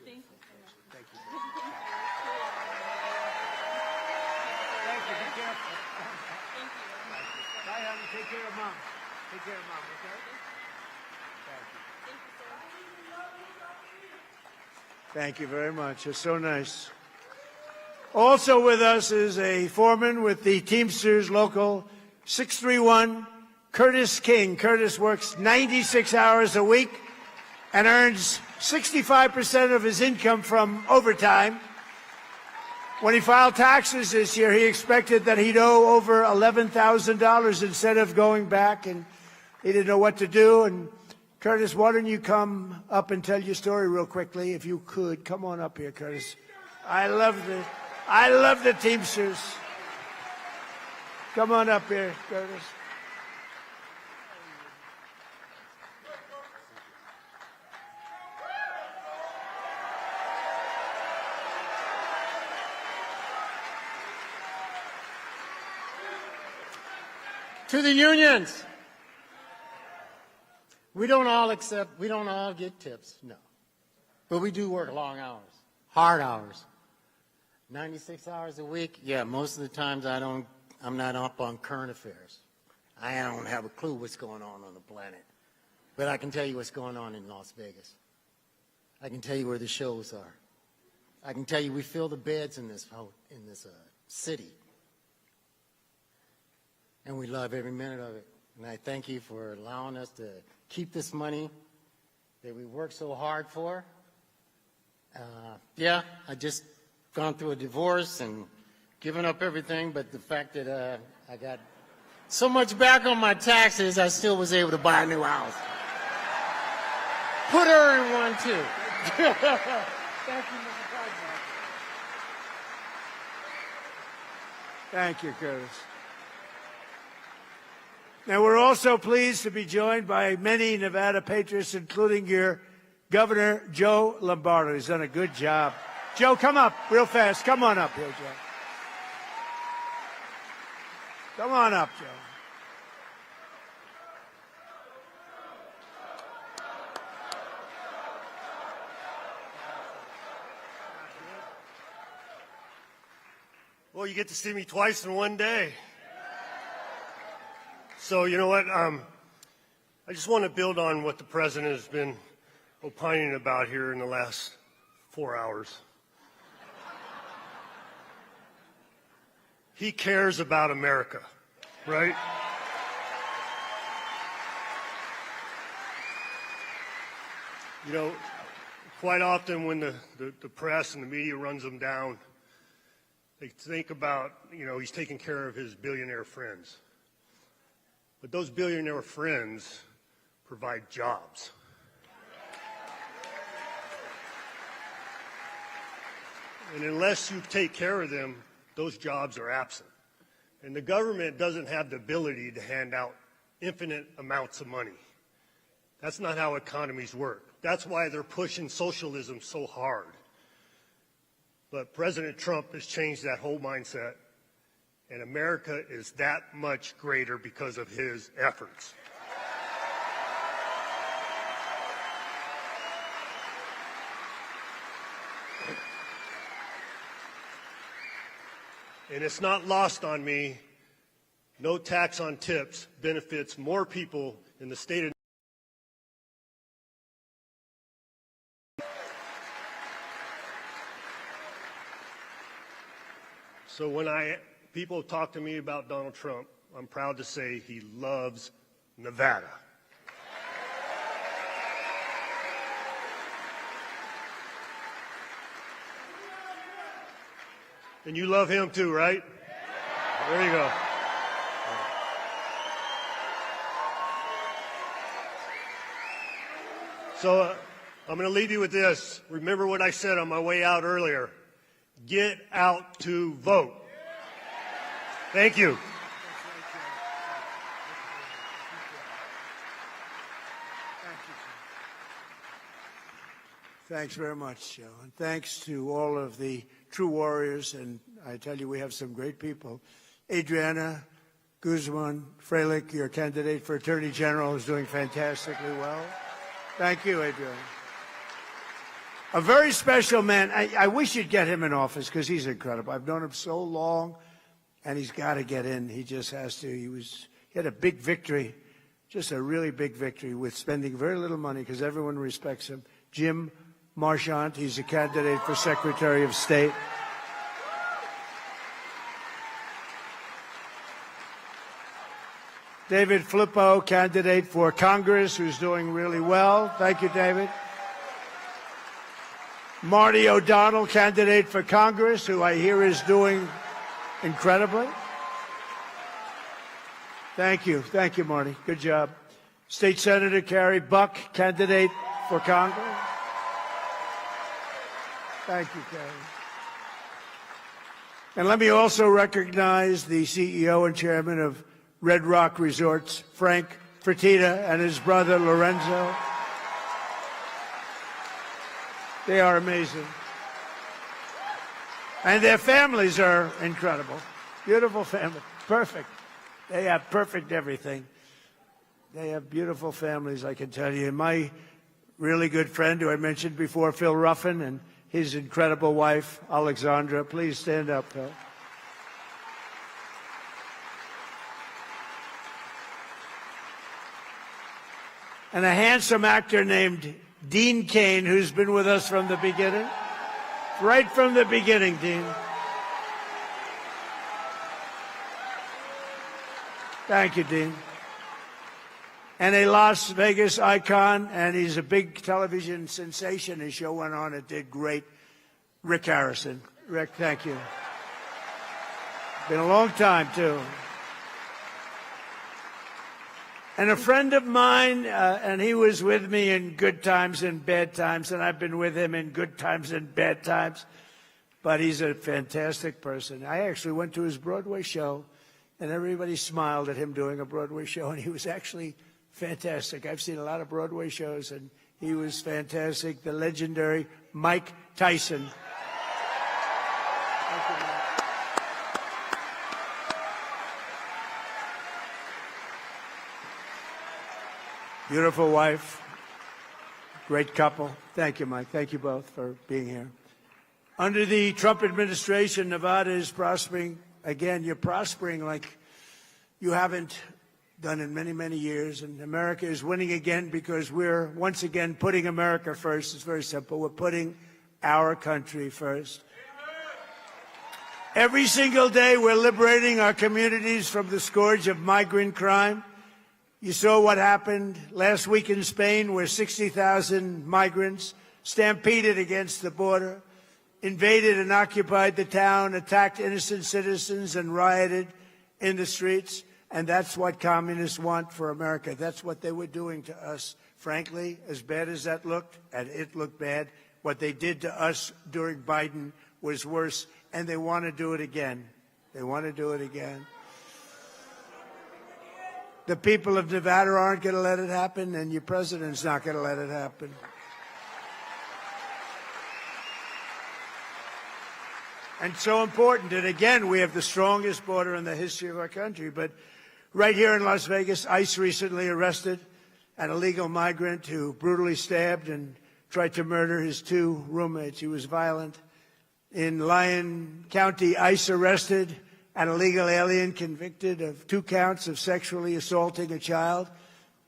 Thank you so much. Thank you. Thank you. It's truly an honor. Thank you. Be careful. Thank you. Bye, honey. Take care of Mom. Take care of Mom, okay? Thank you. Thank you, sir. Thank you very much. It's so nice. Also with us is a foreman with the Teamsters Local 631, Curtis King. Curtis works 96 hours a week and earns 65% of his income from overtime. When he filed taxes this year, he expected that he'd owe over $11,000 instead of going back, and he didn't know what to do. And Curtis, why don't you come up and tell your story real quickly, if you could. Come on up here, Curtis. I love the Teamsters. Come on up here, Curtis. To the unions. We don't all get tips, no. But we do work long hours, hard hours. 96 hours a week, yeah, most of the times I'm not up on current affairs. I don't have a clue what's going on the planet. But I can tell you what's going on in Las Vegas. I can tell you where the shows are. I can tell you we fill the beds in this city. And we love every minute of it. And I thank you for allowing us to keep this money that we work so hard for. Yeah, I just gone through a divorce and given up everything, but the fact that I got so much back on my taxes, I still was able to buy a new house. Put her in one, too. Thank you, Mr. President. Thank you, Curtis. Now, we're also pleased to be joined by many Nevada patriots, including your Governor, Joe Lombardo. He's done a good job. Joe, come up real fast. Come on up here, Joe. Come on up, Joe. Well, you get to see me twice in one day. So, you know what? I just want to build on what the president has been opining about here in the last 4 hours. He cares about America, right? You know, quite often when the press and the media runs him down, they think about, you know, he's taking care of his billionaire friends. But those billionaire friends provide jobs. And unless you take care of them, those jobs are absent. And the government doesn't have the ability to hand out infinite amounts of money. That's not how economies work. That's why they're pushing socialism so hard. But President Trump has changed that whole mindset. And America is that much greater because of his efforts. And it's not lost on me, no tax on tips benefits more people in the state of So when people talk to me about Donald Trump, I'm proud to say he loves Nevada. And you love him too, right? There you go. So I'm going to leave you with this. Remember what I said on my way out earlier. Get out to vote. Thank you. Thanks very much, Joe. And thanks to all of the true warriors. And I tell you, we have some great people. Adriana Guzman Freilich, your candidate for Attorney General, is doing fantastically well. Thank you, Adriana. A very special man. I wish you'd get him in office because he's incredible. I've known him so long, and he's got to get in. He just has to. He had a big victory, just a really big victory with spending very little money because everyone respects him. Jim Marchant, he's a candidate for Secretary of State. David Flippo, candidate for Congress, who's doing really well. Thank you, David. Marty O'Donnell, candidate for Congress, who I hear is doing incredibly. Thank you. Thank you, Marty. Good job. State Senator Carrie Buck, candidate for Congress. Thank you, Carrie. And let me also recognize the CEO and chairman of Red Rock Resorts, Frank Fertitta, and his brother, Lorenzo. They are amazing. And their families are incredible. Beautiful family. Perfect. They have perfect everything. They have beautiful families, I can tell you. And my really good friend who I mentioned before, Phil Ruffin, and his incredible wife, Alexandra. Please stand up, Phil. And a handsome actor named Dean Cain, who's been with us from the beginning. Right from the beginning, Dean. Thank you, Dean. And a Las Vegas icon, and he's a big television sensation. His show went on, it did great. Rick Harrison. Rick, thank you. Been a long time, too. And a friend of mine, and he was with me in good times and bad times, and I've been with him in good times and bad times. But he's a fantastic person. I actually went to his Broadway show, and everybody smiled at him doing a Broadway show, and he was actually fantastic. I've seen a lot of Broadway shows, and he was fantastic. The legendary Mike Tyson. Thank you, Mike. Beautiful wife, great couple. Thank you, Mike. Thank you both for being here. Under the Trump administration, Nevada is prospering. Again, you're prospering like you haven't done in many, many years. And America is winning again because we're once again putting America first. It's very simple. We're putting our country first. Every single day, we're liberating our communities from the scourge of migrant crime. You saw what happened last week in Spain, where 60,000 migrants stampeded against the border, invaded and occupied the town, attacked innocent citizens, and rioted in the streets. And that's what communists want for America. That's what they were doing to us. Frankly, as bad as that looked, and it looked bad, what they did to us during Biden was worse, and they want to do it again. They want to do it again. The people of Nevada aren't going to let it happen, and your president's not going to let it happen. And so important. And again, we have the strongest border in the history of our country. But right here in Las Vegas, ICE recently arrested an illegal migrant who brutally stabbed and tried to murder his two roommates. He was violent. In Lyon County, ICE arrested an illegal alien convicted of 2 counts of sexually assaulting a child.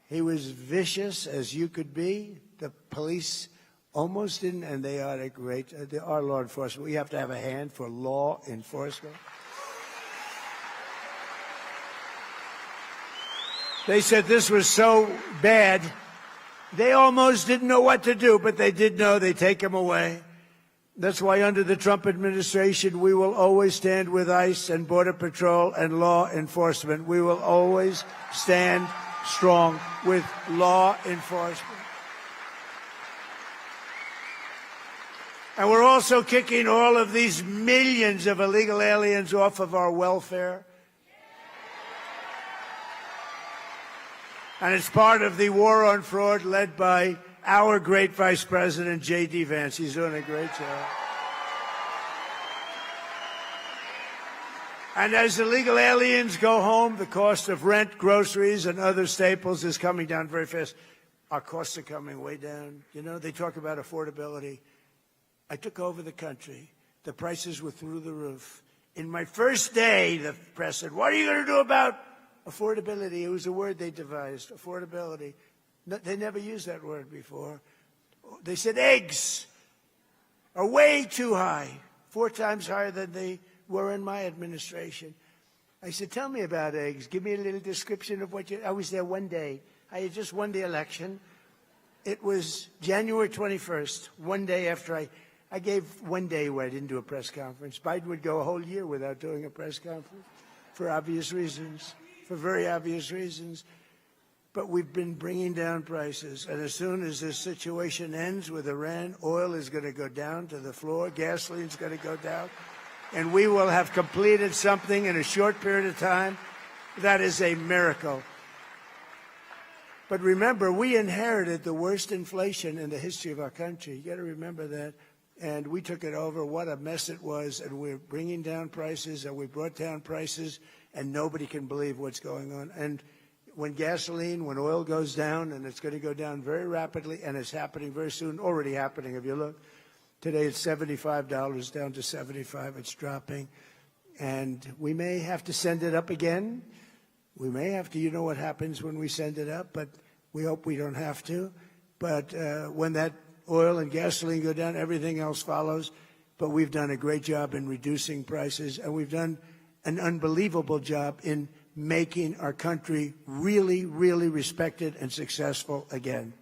He was vicious as you could be. The police almost didn't, and they are great. Our law enforcement, we have to have a hand for law enforcement. They said this was so bad, they almost didn't know what to do, but they did know. They take him away. That's why under the Trump administration, we will always stand with ICE and Border Patrol and law enforcement. We will always stand strong with law enforcement. And we're also kicking all of these millions of illegal aliens off of our welfare. And it's part of the war on fraud led by our great Vice President, J.D. Vance. He's doing a great job. And as illegal aliens go home, the cost of rent, groceries, and other staples is coming down very fast. Our costs are coming way down. You know, they talk about affordability. I took over the country. The prices were through the roof. In my first day, the press said, "What are you going to do about affordability?" It was a word they devised, affordability. No, they never used that word before. They said eggs are way too high, 4 times higher than they were in my administration. I said, "Tell me about eggs. Give me a little description of what you..." I was there one day. I had just won the election. It was January 21st, one day after I gave one day where I didn't do a press conference. Biden would go a whole year without doing a press conference for obvious reasons, for very obvious reasons. But we've been bringing down prices. And as soon as this situation ends with Iran, oil is going to go down to the floor, gasoline is going to go down, and we will have completed something in a short period of time that is a miracle. But remember, we inherited the worst inflation in the history of our country. You got to remember that. And we took it over. What a mess it was. And we're bringing down prices, and we brought down prices, and nobody can believe what's going on. And when oil goes down, and it's going to go down very rapidly, and it's happening very soon, already happening. If you look, today it's $75 down to 75. It's dropping. And we may have to send it up again. We may have to. You know what happens when we send it up, but we hope we don't have to. But when that oil and gasoline go down, everything else follows. But we've done a great job in reducing prices, and we've done an unbelievable job in making our country really, really respected and successful again.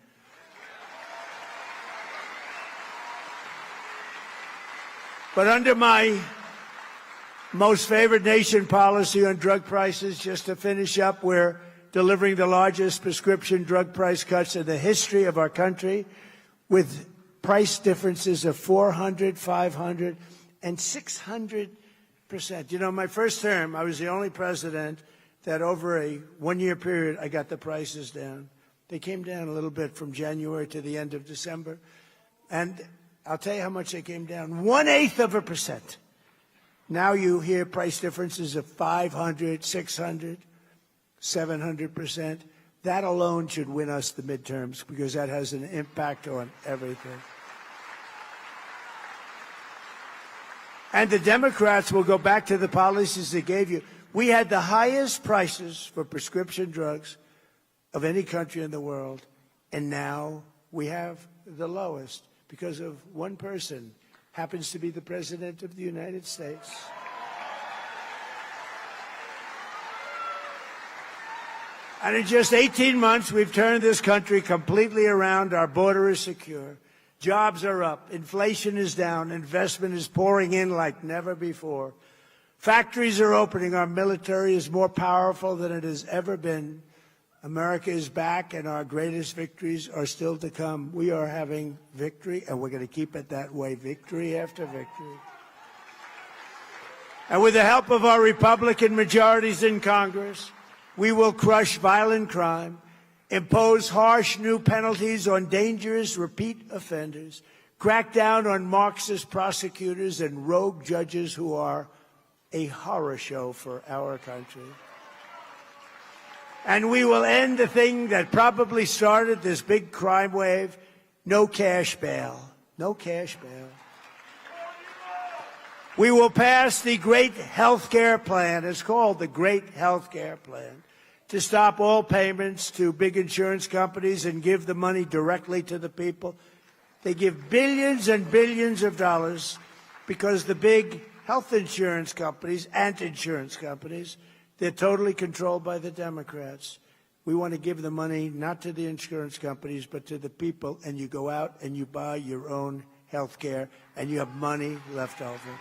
But under my most favored nation policy on drug prices, just to finish up, we're delivering the largest prescription drug price cuts in the history of our country, with price differences of 400, 500, and 600%. You know, my first term, I was the only president that over a one-year period, I got the prices down. They came down a little bit from January to the end of December. And I'll tell you how much they came down, 0.1%. Now you hear price differences of 500, 600, 700%. That alone should win us the midterms, because that has an impact on everything. And the Democrats will go back to the policies they gave you. We had the highest prices for prescription drugs of any country in the world, and now we have the lowest because of one person, happens to be the President of the United States. And in just 18 months, we've turned this country completely around. Our border is secure. Jobs are up. Inflation is down. Investment is pouring in like never before. Factories are opening. Our military is more powerful than it has ever been. America is back, and our greatest victories are still to come. We are having victory, and we're going to keep it that way, victory after victory. And with the help of our Republican majorities in Congress, we will crush violent crime, impose harsh new penalties on dangerous repeat offenders, crack down on Marxist prosecutors and rogue judges who are a horror show for our country. And we will end the thing that probably started this big crime wave, no cash bail. No cash bail. We will pass the Great Health Care Plan. It's called the Great Health Care Plan, to stop all payments to big insurance companies and give the money directly to the people. They give billions and billions of dollars because the big health insurance companies and insurance companies, they're totally controlled by the Democrats. We want to give the money not to the insurance companies but to the people, and you go out and you buy your own health care, and you have money left over.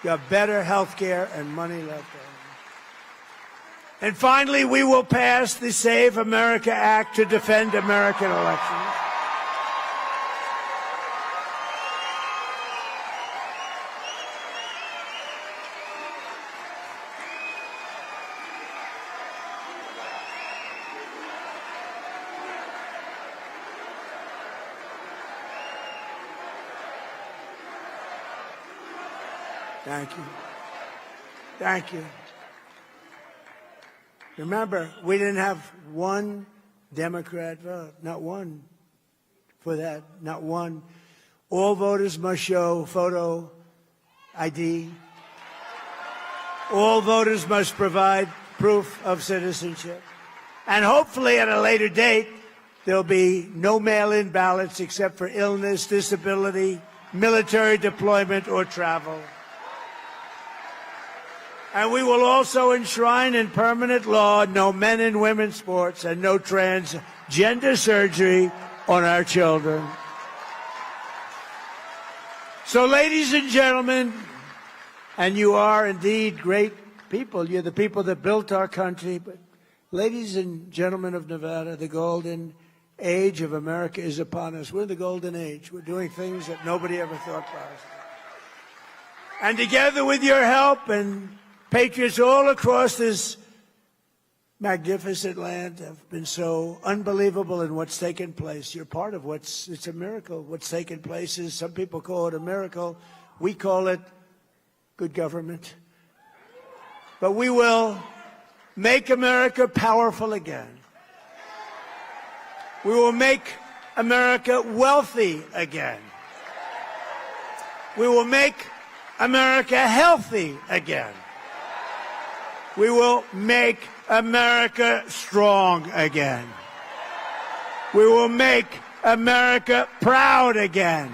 You have better health care and money left over. And finally, we will pass the Save America Act to defend American elections. Thank you. Thank you. Remember, we didn't have one Democrat vote, not one for that, not one. All voters must show photo ID. All voters must provide proof of citizenship. And hopefully at a later date, there'll be no mail-in ballots except for illness, disability, military deployment, or travel. And we will also enshrine in permanent law no men and women sports and no transgender surgery on our children. So, ladies and gentlemen, and you are indeed great people. You're the people that built our country. But ladies and gentlemen of Nevada, the golden age of America is upon us. We're in the golden age. We're doing things that nobody ever thought possible. And together with your help and patriots all across this magnificent land have been so unbelievable in what's taken place. You're part of it's a miracle. What's taken place is, some people call it a miracle. We call it good government. But we will make America powerful again. We will make America wealthy again. We will make America healthy again. We will make America strong again. We will make America proud again.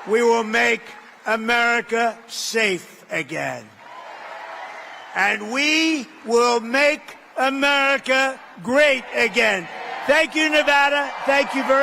We will make America safe again. And we will make America great again. Thank you, Nevada. Thank you very much.